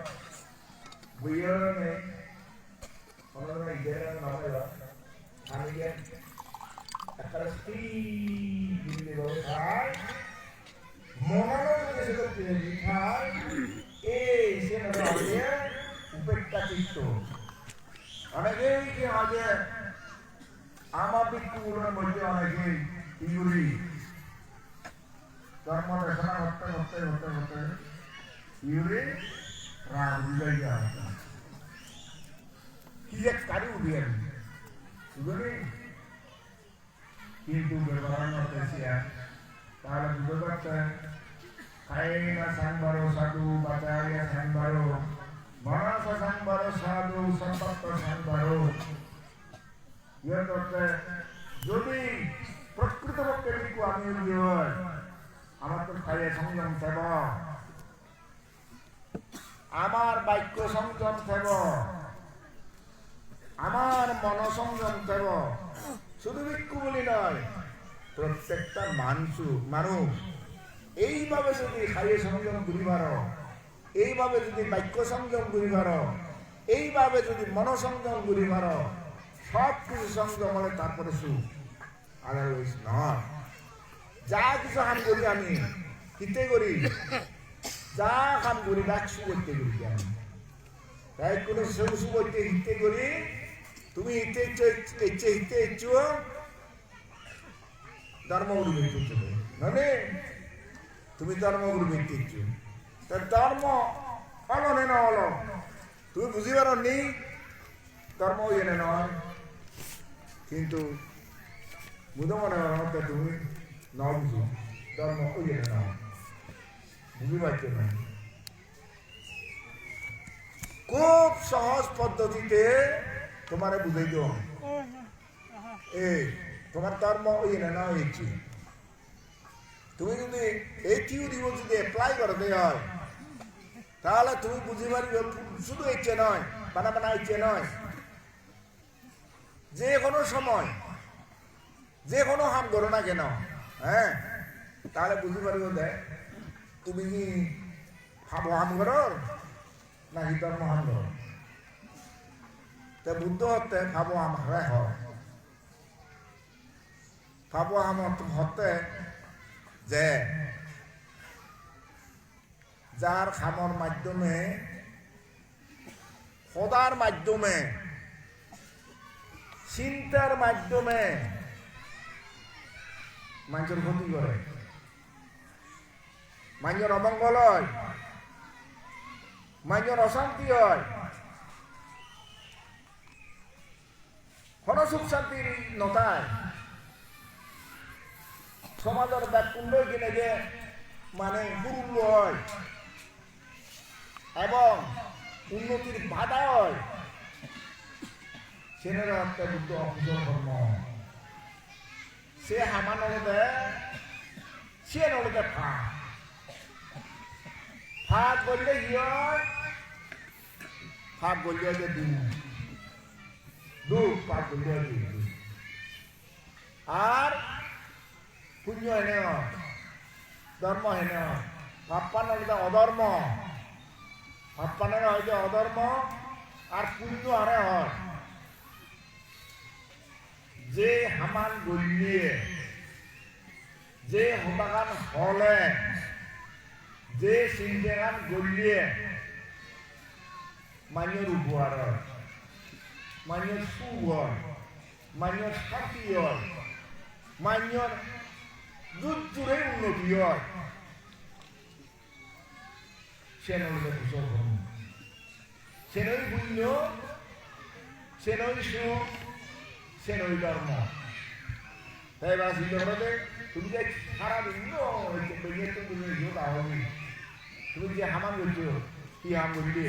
বইয়ের নেই অনলাইন ইন্টারনেট নামে আমি যে একটা স্ত্রী দিল্লি রোড মনের মধ্যে সেটা তৈরি হয় এই সে হবে উপেক্ষা চিত্ত অনেকেই কি আজ আমার বিক্ষুগুলোর মধ্যে অনেকেই ইউরি ধর্ম রচনা করতে ইউরে রাগ উড়াই যাওয়া কি এক কারি উড়িয়ে বুঝলি কিন্তু ব্যবহার করতেছি তাহলে বুঝতে পারছেন খাইনা সাংবারো সাধু বাচারিয়া সাংবারো মানস সাংবারো সাধু সম্পত্ত সাংবারো ইয়ে করতে যদি প্রকৃতপক্ষে লিখু আমি হয় আমার তো খাইয়ে সংযম থাকব আমার বাক্য সংযম থাকব আমার মন সংযম থাকব শুধু ভিক্ষু বলি নয় প্রত্যেকটা মানুষ এইভাবে যদি খাইয়ে সংযম করি পার এইভাবে যদি বাক্য সংযম করি পার এইভাবে যদি মন সংযম করি পার সব কিছু সংযম হলে তারপরে সুখ আদারওয়াইজ নয় যা কিছু কাম করি আমি হিতে করি যা কাম করি ডাকসু করতে করি আমি তাই কোনো সবসু করতে হিতে করি তুমি হিতে হিতে ইচ্ছু ধর্মগুরু ব্যক্তি মানে তুমি ধর্মগুরু ব্যক্তি ইচ্ছু তার ধর্ম অলনে না অল তুমি বুঝিবার নি ধর্ম এনে নয় কিন্তু বুঝো মনে হয় তুমি ন বুঝো ধর্ম ওই এনে নয় বুঝি পাইতে না খুব সহজ পদ্ধতিতে তোমারে বুঝাই দিও এই তোমার ধর্ম ওই এনে না হয়েছি তুমি যদি এই থিওরি যদি অ্যাপ্লাই করতে হয় তাহলে তুমি বুঝি পারবে শুধু ইচ্ছে নয় বানা বানা ইচ্ছে নয় যে কোনো সময় যে কোনো হাম করো না কেন হ্যাঁ তাহলে বুঝি পারবে দেখ তুমি কি হাম হাম করো নাকি ধর্ম হাম করো তা বুদ্ধ হতে ভাবো হাম হয় ভাবো হাম হতে যে যার খামর মাধ্যমে সদার মাধ্যমে চিন্তার মাধ্যমে মানুষের ক্ষতি করে মানুষের অমঙ্গল হয় মানুষের অশান্তি হয় কোন সুখ শান্তির নতায় সমাজের ব্যাকুণ্ড কিনে যে মানে গুরুল্য হয় এবং উন্নতির বাধা হয় সেনের একটা বুদ্ধ অকুশল ধর্ম সে হামা নলদে সে নলদে ফাঁক বললে কি হয় ফাঁক বললে যে দুঃখ ফাঁক বললে আর পুণ্য হেনে ধর্ম হেনে ভাবপান হলে অধর্ম ভাবপানের হয় যে অধর্ম আর পুণ্য আরে হয় যে হামান গলিয়ে যে হতাগান হলে যে সিংহান গলিয়ে মানুষের উপহার হয় মানুষের সুখ হয় মানুষের শান্তি হয় মানুষের যুদ্ধে উন্নতি হয় সে নইলে কুশল ধর্ম সে নই পুণ্য সে নই সুখ সে নই ধর্ম তাই বা চিন্তা করতে তুমি যে সারাদিন তুমি যে হামান বলছো কি হাম বললি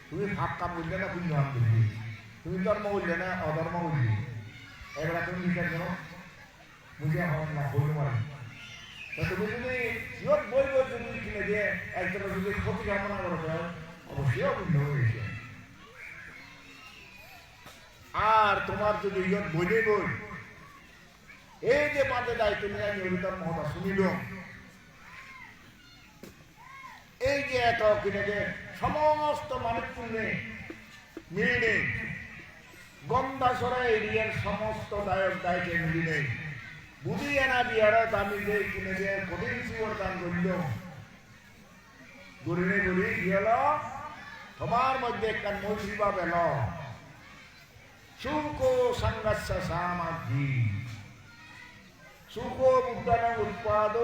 তুমি ভাব কাম বললে না পুণ্য হাম বললি তুমি ধর্ম বললে না অধর্ম বললি এবার তুমি বিচার করো বুঝে হন না হইতে পারেন তুমি যদি ইয়ত বই বই যদি কিনে দিয়ে একজনের যদি ক্ষতি কামনা করতে অবশ্যই অপুণ্য হয়েছে আর তোমার যদি ইয়ত বইলে বই এই যে পাঁচে দায়িত্ব নিয়ে আমি হরিতার মহতা শুনিল এই যে এত কিনে যে সমস্ত মানুষ পুণ্যে মিলিনে গন্ধাসরা এরিয়ার সমস্ত দায়ক দায়িত্বে মিলিনে বুঝিয়ে না বিহারত আমি যে কিনে যে কঠিন শিবর দান করিল গরিনে গরি গেল তোমার মধ্যে একটা মৈত্রীবা পেল সুখ সংঘর্ষ সামাধি সুখ উদ্যান উৎপাদ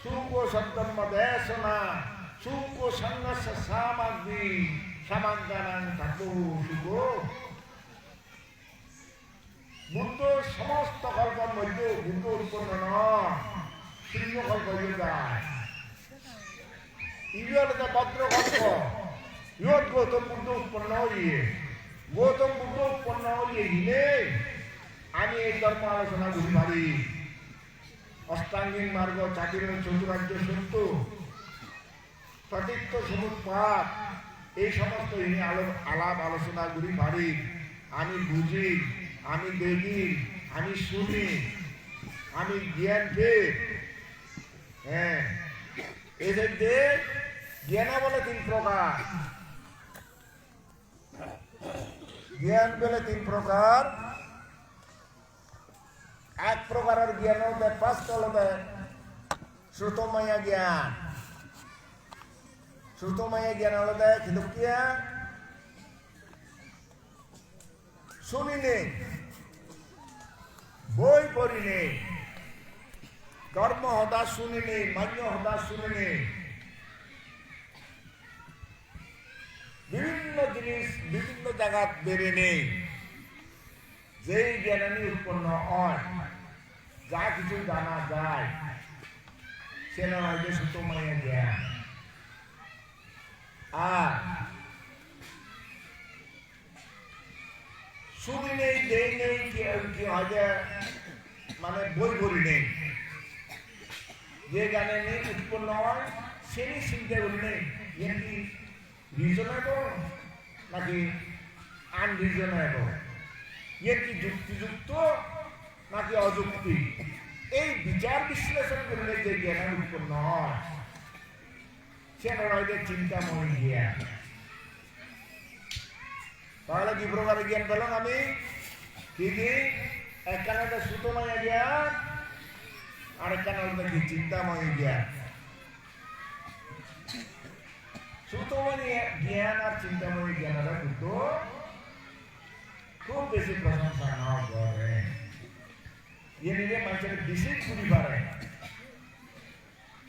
সুখ সদ্ধর্ম দেশনা সুখ সংঘর্ষ সামাধি সামাঙ্গান ঠাকুর সুখ বুদ্ধ সমস্ত কল্পের মধ্যে বুদ্ধ উৎপন্ন নয় শূন্য কল্প যায় ইয়ত ভদ্রকল্প ইয়ত গৌতম বুদ্ধ উৎপন্ন হইয়ে গৌতম বুদ্ধ উৎপন্ন হইয়ে হিলে আমি এই ধর্ম আলোচনা করি পারি অষ্টাঙ্গিক মার্গ চাকির চতুরাজ্য সত্য প্রতীক্ত সমুৎপাত এই সমস্ত আলাপ আলোচনা করি পারি আমি বুঝি আমি দেখি আমি শুনি আমি জ্ঞান পেয়ে হ্যাঁ এদের জ্ঞান বলে তিন প্রকার জ্ঞান বলে তিন প্রকার এক প্রকারের জ্ঞান হতে পাঁচটা হলে শ্রুতময় জ্ঞান শ্রুতময় জ্ঞান হলে কিন্তু কিয়া শুনিনি বই পড়িনি ধর্ম হদা শুনিনি মান্য হদা শুনিনি বিভিন্ন জিনিস বিভিন্ন জায়গা বেড়ে নেই যেই জ্ঞানী উৎপন্ন হয় যা কিছু জানা যায় সেটা হয়তো সুতোময় জ্ঞান আর শুনি নেই দেই নেই কি হয়তো মানে বই বলি নেই যে জ্ঞানে নেই উৎপন্ন হয় সেই চিন্তাগুলি নেই এর কি রিজনেবল নাকি আনরিজনেবল এর কি যুক্তিযুক্ত নাকি অযুক্তি এই বিচার বিশ্লেষণ করলে যে জ্ঞান উৎপন্ন হয় সেটা হয়তো চিন্তাময় জ্ঞান তাহলে কি প্রকারের জ্ঞান পেলাম আমি কি একখানে সুতোময় জ্ঞান আর একখানে হলো কি চিন্তাময় জ্ঞান সুতোময় জ্ঞান আর চিন্তাময় জ্ঞানেরা কিন্তু খুব বেশি প্রশংসা না করে ये निजे মানুষের ডিসিট করি পারে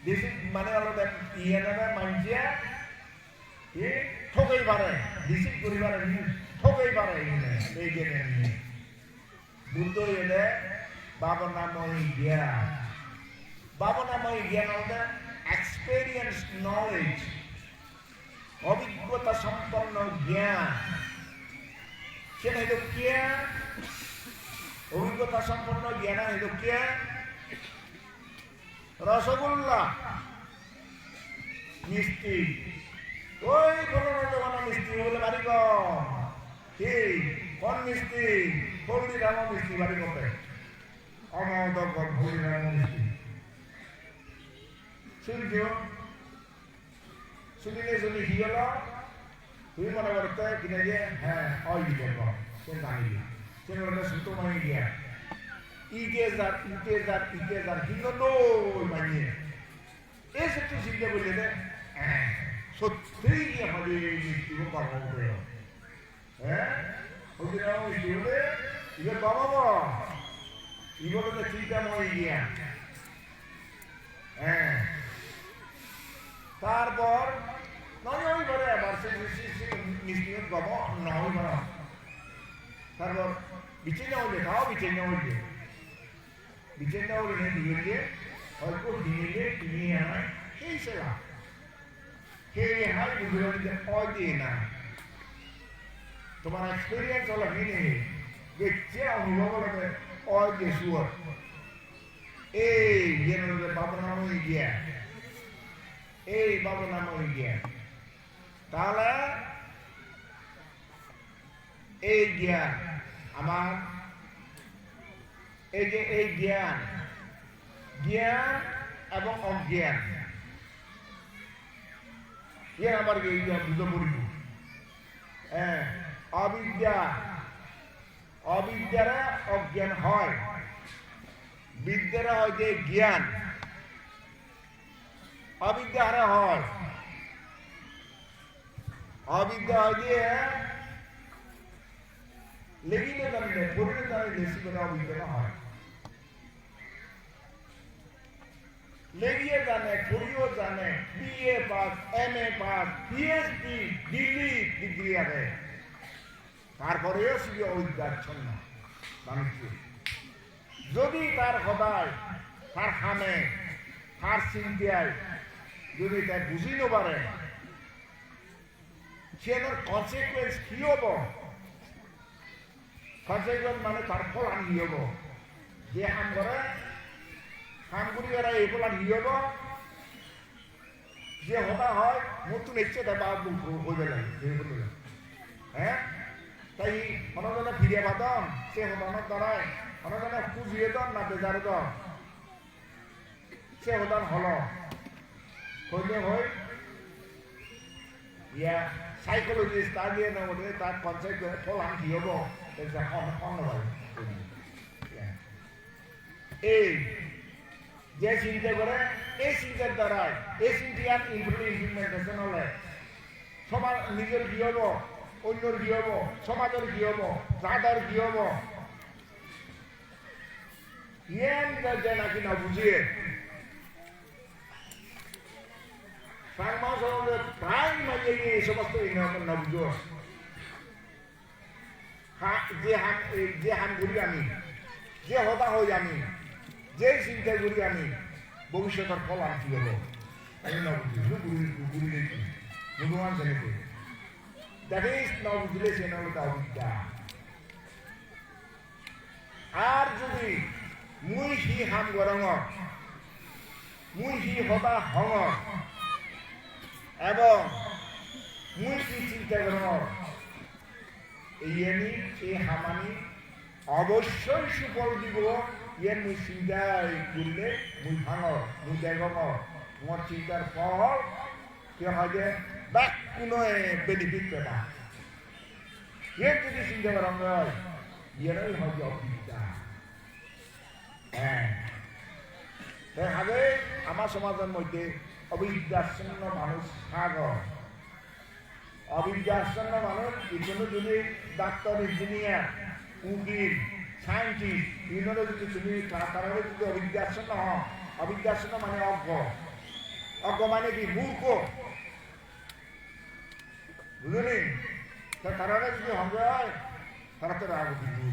ডিসিট মানে হলো ইয়ে না মানুষে এ ঠকাই পারে ডিসিট করি পারে ঠকাই পারে এই জ্ঞান নিয়ে বুদ্ধ এলে ভাবনাময় জ্ঞান হলো এক্সপেরিয়েন্স নলেজ অভিজ্ঞতা সম্পন্ন জ্ঞান সেটা হলো কি অভিজ্ঞতা সম্পন্ন জ্ঞান হলো কি রসগোল্লা মিষ্টি ওই কোনো মিষ্টি বলে বাড়ি ঠিক কোন মিষ্টি হলদিরাম মিষ্টি বাড়ি কবে অমদক হলদিরাম মিষ্টি শুনিলে শুনি কি হলো তুমি মনে করতে কিনে যে হ্যাঁ ওই দিকে কোন জানিলি সেটা সুতোময় জ্ঞান ইগেজার কিন্তু মানিয়ে এই সত্যি চিন্তা করলে না সত্যিই আমাদের মৃত্যু কর্ম করে হ্যাঁ মিষ্টি হলে ইগে কমাবো ইগো তো চিন্তাময় জ্ঞান হ্যাঁ তারপর নয় ওই ঘরে আবার মিষ্টি গম নয় ঘর তারপর বিচ্ছিন্ন হলে খাও বিচ্ছিন্ন হলে দিয়ে অল্প দিনে কিনে আনায় সেই সেবা খেয়ে হয় বুঝতে হয় দিয়ে না তোমার এক্সপিরিয়েন্স হলো কিনে দেখছে অনুভব হলে হয় দিয়ে শুয়ার এই ভাবনাময় জ্ঞান এই ভাবনাময় জ্ঞান তাহলে এই জ্ঞান আমার এই যে এই জ্ঞান এবং অজ্ঞান জ্ঞান আবার বুঝতে পড়ব হ্যাঁ অবিদ্যারা অজ্ঞান হয় বিদ্যারা হয় যে জ্ঞান অবিদ্যা হারা হয় অবিদ্যা হয় যে লেগিলে জানলে পড়লে জানলে বেশি করে অবিদ্যা হয় লেগিয়ে জানে পড়িও জানে BA pass MA pass PhD degree আছে তারপরেও শুধু অবিদ্যাচ্ছন্ন মানুষ যদি তার সদায় তার খামে তার চিন্তায় যদি তাই বুঝি নপারে সেটার কনসিকুয়েন্স কি হব কনসিকুয়েন্স মানে তার ফল আনি হব যে কাম করে কাম করি এরা এই ফল আনি হব যে হতা হয় নতুন ইচ্ছে তাই বা হইবে লাগে হ্যাঁ তাই অনজনে ফিরে পাতন সে হতানোর দ্বারাই অনজনে খুঁজিয়ে দন না বেজার দন সে হতান হল হইলে হয় ইয়া সাইকোলজিস্ট তার দিয়ে না বলে তার কনসেপ্ট ফল আনি কি হব এই যে চিন্তা করে এই চিন্তার দ্বারাই এই চিন্তার ইমপ্লিমেন্টেশন হলে সবার নিজের কি হব অন্যর কি হব সমাজের কি হব জাদার কি হব যে নাকি না বুঝিয়ে Pangmau soalnya prang menjadi semesta ini nabujos. যে হাম ঘুরি আমি যে হতা হই আমি যে চিন্তা করি আমি ভবিষ্যতের ফল আর কি হলো আমি না বুঝি ঘুরি দেখি ভগবান জানে দ্যাট ইজ না বুঝলে সে না হলো অবিদ্যা আর যদি মুই হি হাম গরং মুই হি হতা হং এবং মুই কি চিন্তা করং এই হামানি অবশ্যই সুফল দিব ইয়ে মুই চিন্তাই করলে মুই ভাঙ মুই দেখম মোর চিন্তার ফল কি হয় যে ব্যাক কোনো বেনিফিট পেবা ইয়ে যদি চিন্তা করা হয় ইয়েরই হয় যে অবিদ্যা হ্যাঁ আগে আমার সমাজের মধ্যে অবিদ্যাশূন্য মানুষ সাগর অবিদ্যাশূন্য মানুষ এজন্য যদি ডাক্তার ইঞ্জিনিয়ার উকিল সায়েন্টিস্ট বিভিন্ন যদি তুমি তারা যদি অবিদ্যাশূন্য হও অবিদ্যাশূন্য মানে অজ্ঞ অজ্ঞ মানে কি মূর্খ বুঝলি তারা যদি হবে হয় তারা তো রাগ দিবি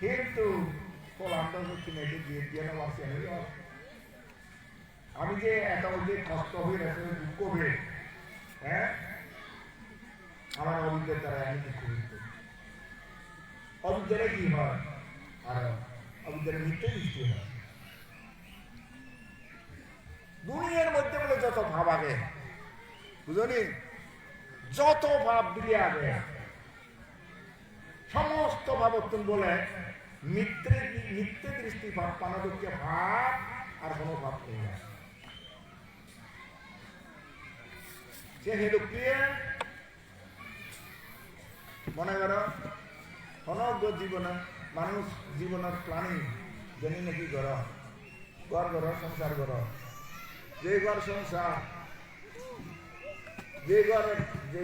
কিন্তু আমি যে এত যে কষ্ট হয়ে এত দুঃখ হয়ে হ্যাঁ আমার অবিদ্যার দ্বারা আমি দুঃখ হইত অবিদ্যারে কি হয় আর অবিদ্যারে মিথ্যে সৃষ্টি হয় দুনিয়ার মধ্যে বলে যত ভাব আগে বুঝলি যত ভাব দিলে আগে সমস্ত ভাবত্তন বলে মিথ্যে দৃষ্টি ভাব পানাদুঃখে ভাব আর কোনো ভাব নেই সে হেদুক্রিয়া মনে করো সমগ্র জীবনে মানুষ জীবনের প্ল্যানিং জানি নাকি ঘর সংসার ঘর যে ঘর সংসার যে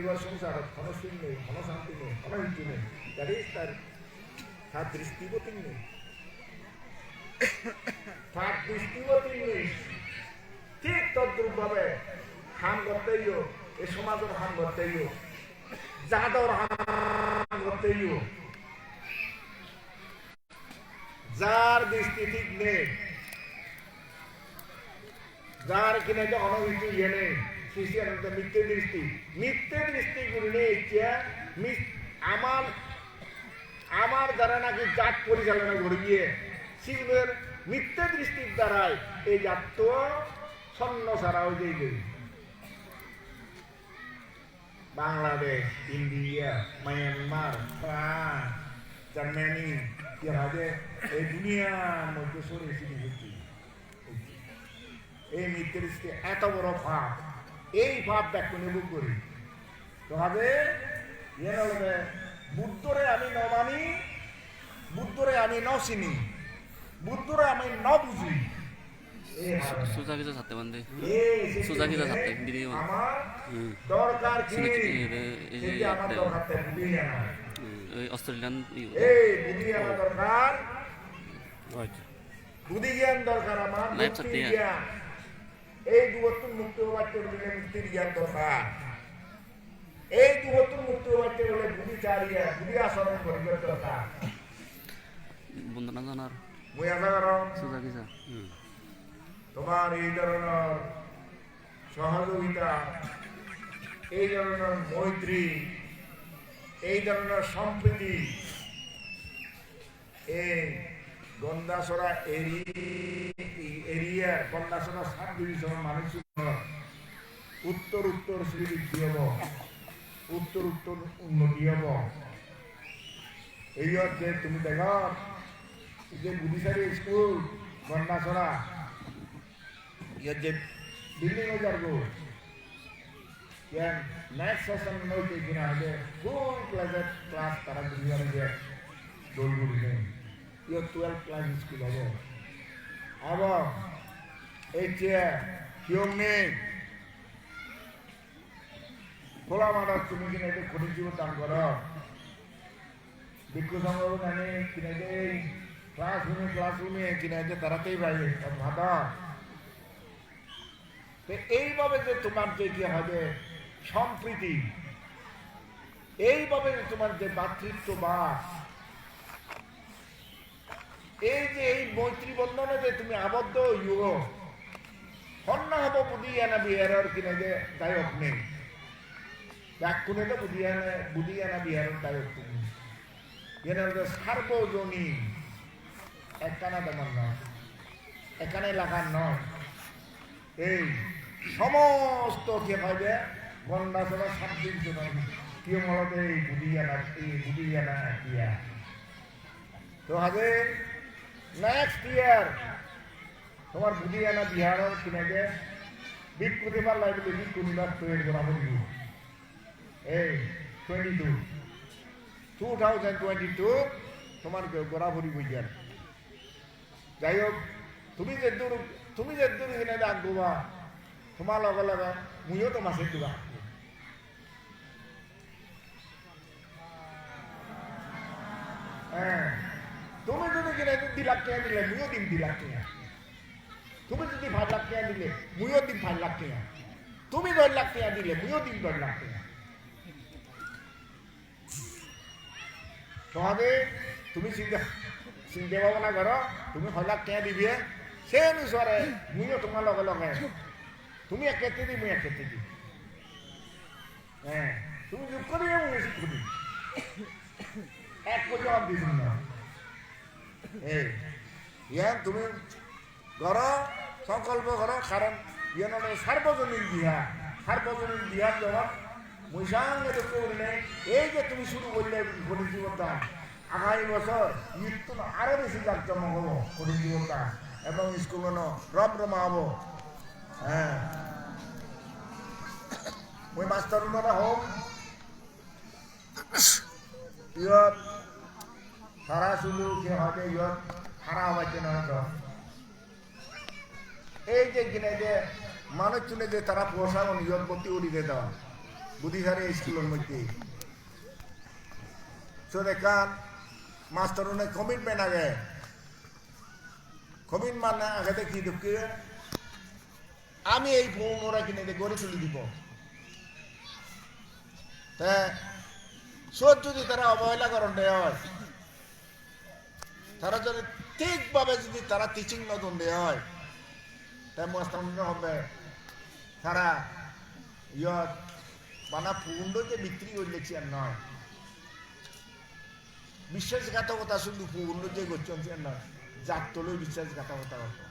ঘর সংসার কোনো সুখ নেই কোনো শান্তি নেই কোনো হিন্দু নেই তার দৃষ্টিপতি নেই তার দৃষ্টিপতি নেই ঠিক তদ্রুপ ভাবে হাম করতেইও এই সমাজের হাম করতেইও যাদর হাম করতেইও যার দৃষ্টি ঠিক নেই যার কিনা যে অনভিজ্ঞ ইয়ে নেই মিথ্যে দৃষ্টি গুলি আমার দ্বারা নাকি জাত পরিচালনা করে গিয়ে শিবের মিথ্যে দৃষ্টির দ্বারাই এই জাত তো ছন্ন ছাড়া হয়ে যাই Bangladesh India Myanmar France Germany এই দুনিয়ার মধ্যে সরে এসেছি এই মিথ্যে দৃষ্টি এত বড় ভাব এই ভাব ব্যাখ্য নেব করি তবে বুদ্ধরে আমি ন মানি বুদ্ধরে আমি ন চিনি বুদ্ধরে আমি ন বুঝি সোজা কিছু ছাড়তে পারবে সোজা কিছু ছাড়তে আমার দরকার কি আমার দরকার বুঝি না অস্ট্রেলিয়ান এই বুঝি আমার দরকার বুদ্ধি জ্ঞান দরকার আমার বুদ্ধি জ্ঞান এই দুবত্তর মুক্তি হওয়ার দিলে মুক্তির জ্ঞান দরকার এই দুবত্তর মুক্তি হওয়ার হলে বুদ্ধি চারিয়া বুদ্ধি আচরণ করিবার দরকার বন্দনা জানার মই আশা করম সোজা কিসা তোমার এই ধরনের সহযোগিতা এই ধরনের মৈত্রী এই ধরনের সম্প্রীতি এই গন্ডাছড়া এরিয়ার গন্ডাছড়া সাব ডিভিশনের মানুষ উত্তর শ্রীবৃদ্ধি হব উত্তর উন্নতি হব এই যে তুমি দেখ যে গুদিসারি স্কুল গন্ডাছড়া ইয়ার যে বিল্ডিং হয়ে যাবো নেক্সট সেশন নইতে কিনা হবে ফুল ক্লাস তারা দুনিয়ার যে দোলগুলি নেই ইয়ে 12 ক্লাস স্কুল হব এবং এই যে কিয়ং নেই খোলা মাঠার তুমি কিনা এটা খনিজ জীবন দান কর ভিক্ষু সংগ্রহ মানে কিনা যে ক্লাসরুমে কিনা যে তারাতেই বাইরে ভাতা তো এইভাবে যে তোমার যে কি হবে সম্প্রীতি, এইভাবে তোমার যে ভাতৃত্ববাদ, এই যে এই মৈত্রী বন্ধনে যে তুমি আবদ্ধ হইও, হন্না হব বুধিয়ানা বিহারের কিনে যে দায়ক নেই, ব্যাকুণে তো বুধিয়ানা বিহারের দায়ক তুমি, এনার যে সার্বজনীন একখানা তোমার নয়, এখানে লাগার নয়, এই সমস্ত কি হবে গন্ডা সভা 7 দিন জন্য কি মূলত এই বুধিয়ানা দিয়া তো হবে নেক্সট ইয়ার তোমার বুধিয়ানা বিহারের কিনে যে বিক্ষুতি পার লাগবে বিক্ষুনিবার তৈরি করা বলবি এই 2022 তোমার গোড়াভরি বুঝার। যাই হোক তুমি যে দূর এখানে আঁকবা তোমার লগে লগে মুইও তো মাসে দিবা। হ্যাঁ তুমি যদি কিনে 2 লাখ টাকা দিলে মুইও দিন 2 লাখ টাকা, তুমি যদি 5 লাখ টাকা দিলে মুইও দিন 5 লাখ টাকা, তুমি 10 লাখ টাকা দিলে মুইও দিন 10 লাখ টাকা। তোমাকে তুমি চিন্তা ভাবনা করো, তুমি 6 লাখ টাকা দিবে সে অনুসারে মুইও তোমার লগে লগে তুমি এক ক্ষেত্রে দিই মুই এক ক্ষেত্রে দিই। হ্যাঁ তুমি যোগ করি মুই যোগ করি, এক পর্যন্ত দিন না। এই ইয়ান তুমি করো সংকল্প করো, কারণ ইয়ান সার্বজনীন বিহার যখন মুই সঙ্গে তো করলে এই যে তুমি শুরু করলে কঠিন জীবনটা, আগামী বছর ঈদ তো আরো বেশি জাঁকজমক হবো কঠিন জীবনটা, এবং স্কুল রমরমা হবো। হ্যাঁ মই মাস্টার হোক ইয়ত সারা শুধু কি হবে ইয়ত সারা হওয়ার না হয়তো এই যে কিনে যে মানুষ চুনে যে তারা পোশাক ইয়ত ভর্তি উড়িয়ে দেওয়া বুদ্ধিসারে স্কুলের মধ্যে তো দেখান মাস্টার কমিটমেন্ট আগে কমিটমেন্ট আগে দেখি দুঃখে আমি এই ফোনরা কিনে গড়ে তুলে দিব। যদি তারা অবহেলা করেন হয়, তারা যদি ঠিকভাবে যদি তারা টিচিং নতুন দেওয়া হয়, তাই মাস্টার হবে তারা ইয়ত বানা পূর্ণ যে বিক্রি করলেছি আর নয়, বিশ্বাসঘাতকতা শুধু পূর্ণ যে করছেন নয়, যার তলে বিশ্বাসঘাতকতা হতো।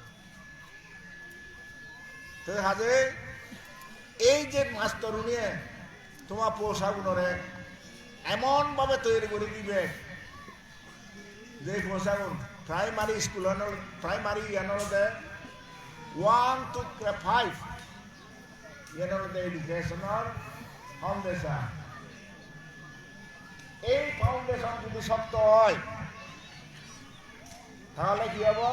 তো হাজে এই যে মাস্টার নিয়ে তোমার পোশাকুনরে এমন ভাবে তৈরি করে দিবে যে পোশাকুন primary school primary 1 to 5 educational foundation. এই ফাউন্ডেশন যদি শক্ত হয় তাহলে কি হবো,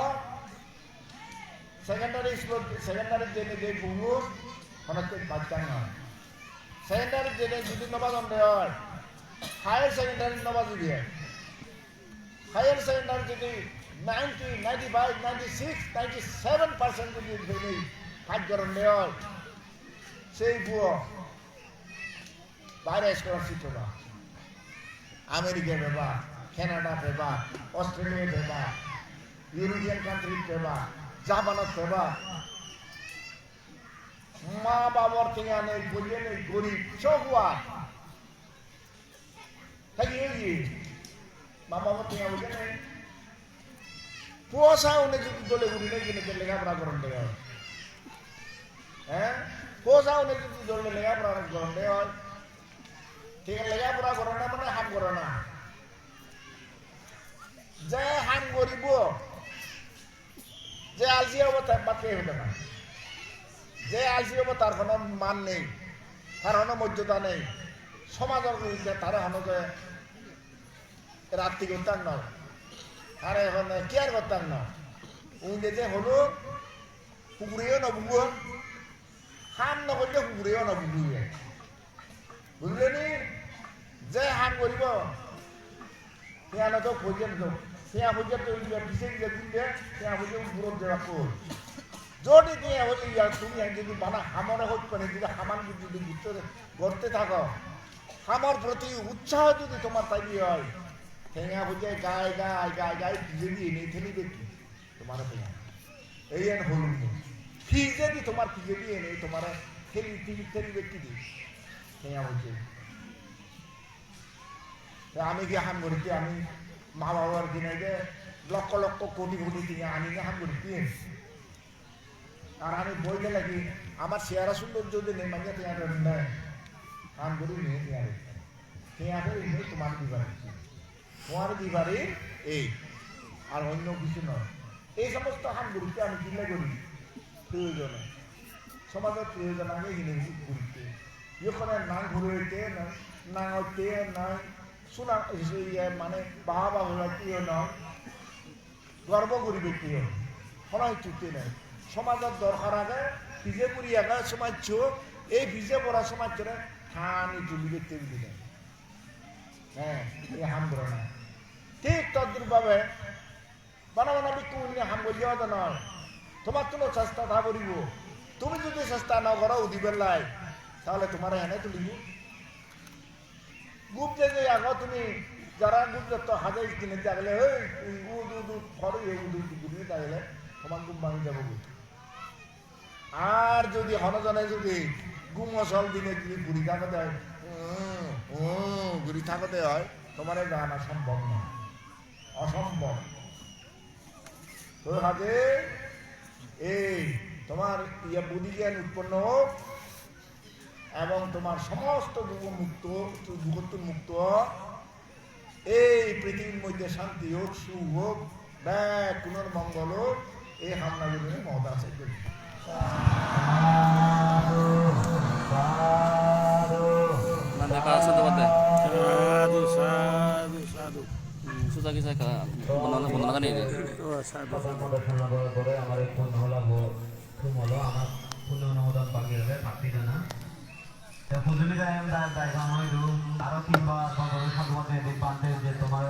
সেকেন্ডারি স্কুল সেকেন্ডারি যে বুঙ্গুর অনেকটা বাচ্চা নয়, সেকেন্ডারি যদি নবাগন হয়, হায়ার সেকেন্ডারি নবাজ যদি হয়, হায়ার সেকেন্ডারি যদি 90, 95, 96, 97% যদি কার্যকরণ হয়, সেই বুয়ো বাইরে স্কলারশিপ পেবা, আমেরিকা পেবা, কানাডা পেবা, অস্ট্রেলিয়া পেবা, ইউরোপিয়ান কান্ট্রি পেবা, জাপানত পেবা। মা বাবার থেকে নেই বলিয়ে নেই গরিব চকুয়া থাকি এই মা বাবার থেকে বলে নেই কুয়াশা উনি যদি দলে ঘুরি নেই কিনে লেখাপড়া করেন দেওয়া হয়। হ্যাঁ কুয়াশা উনি যদি দলে লেখাপড়া করেন দেওয়া হয়, ঠিক আছে লেখাপড়া করে না মানে হাম করে না, যে হাম করিব যে আলসি হবো তার বাকি হতে না, যে আলসি হবো তার কোনো মান নেই, তার কোনো মর্যাদা নেই, সমাজের তার হনকে রাত্রি করতাম না, আর এখন কেয়ার করতাম না, উনি যে হলো কুকুরেও নবুব, হাম নকরলে কুকুরেও নবুবে, বুঝলেনি? যে হাম করিব সিয়ানো তো খোঁজেন তো সিয়া খোঁজে তো পিছিয়ে গিয়ে দিলে সিয়া খোঁজে দূরত দেওয়া কর যদি দিয়ে হলে তুমি যদি বানা হামরে হোক করে যদি হামান যদি করতে থাকো আমার প্রতি উৎসাহ যদি তোমার তাই হয় ঠেঙা বুঝে গায়ে গায়ে গায়ে গায়ে যদি এনে ফেলিবে কি তোমার ঠেঙা এই এন হলুন ফিজে দি তোমার ফিজে দিয়ে এনে তোমার ফেলিবে কি দি ঠেঙা বুঝে আমি কি হাম করি আমি মা বাবার কিনে যে লক্ষ লক্ষ কোটি কোটি দিয়ে আমি হাম করি আর আমি বইলে লাগি আমার চেহারা সুন্দর যদি নেই মানে পেঁয়াটা নেয় কাম করি নিয়ে পেঁয়াটা নেই তোমার দিবারে এই আর অন্য কিছু নয় এই সমস্ত হাম করিতে আমি কিনে করি প্রয়োজনে সমাজের প্রয়োজন আমি কিনে করিতে এখানে না ঘুরে হইতে না হইতে নয় শোনা মানে বাবা হইতেও নয় গর্ব করিবে কেউ শোনাই চুক্তি নেই সমাজের দরকার আগে ভিজে পুরি আগে সমাজ এই ভিজে পড়া সমাজ করে খানি তুলিবে তেমনি নেই হ্যাঁ এই হাম করে না ঠিক তদ্রুপভাবে বানা বিক্ষু হাম করিয়া তো নয় তোমার তো চেষ্টা থা করিব তুমি যদি চেষ্টা না করো উদিবের লাই তাহলে তোমার এনে তুলিব গুপ যে আগ তুমি যারা গুপ যত হাজার কিনে থাকলে ঘরে থাকলে তোমার গুপ ভাঙি যাব আর যদি হনজনে যদি গুম অসল দিনে যদি ঘুরি থাকতে হয় ঘুরি থাকতে হয় তোমার জানা সম্ভব না অসম্ভব তো হাজে এই তোমার বুদ্ধি জ্ঞান উৎপন্ন হোক এবং তোমার সমস্ত দুঃখত্ব মুক্ত এই পৃথিবীর মধ্যে শান্তি হোক সুখ হোক ব্যাগ পুনর্মঙ্গল হোক এই হামনাগুলো মহৎ আছে Nanti kalau satu bate. Sadu, sadu, sadu. Susah kisah ke benar kan ini. Oh, sadu, sadu. আমার ফোন হলো আমার ফোন অনুমোদন বাকি হবে থাকতে না পুজুলি আরো 3 বার সাধুবাদ দিতে পারতে যে তোমার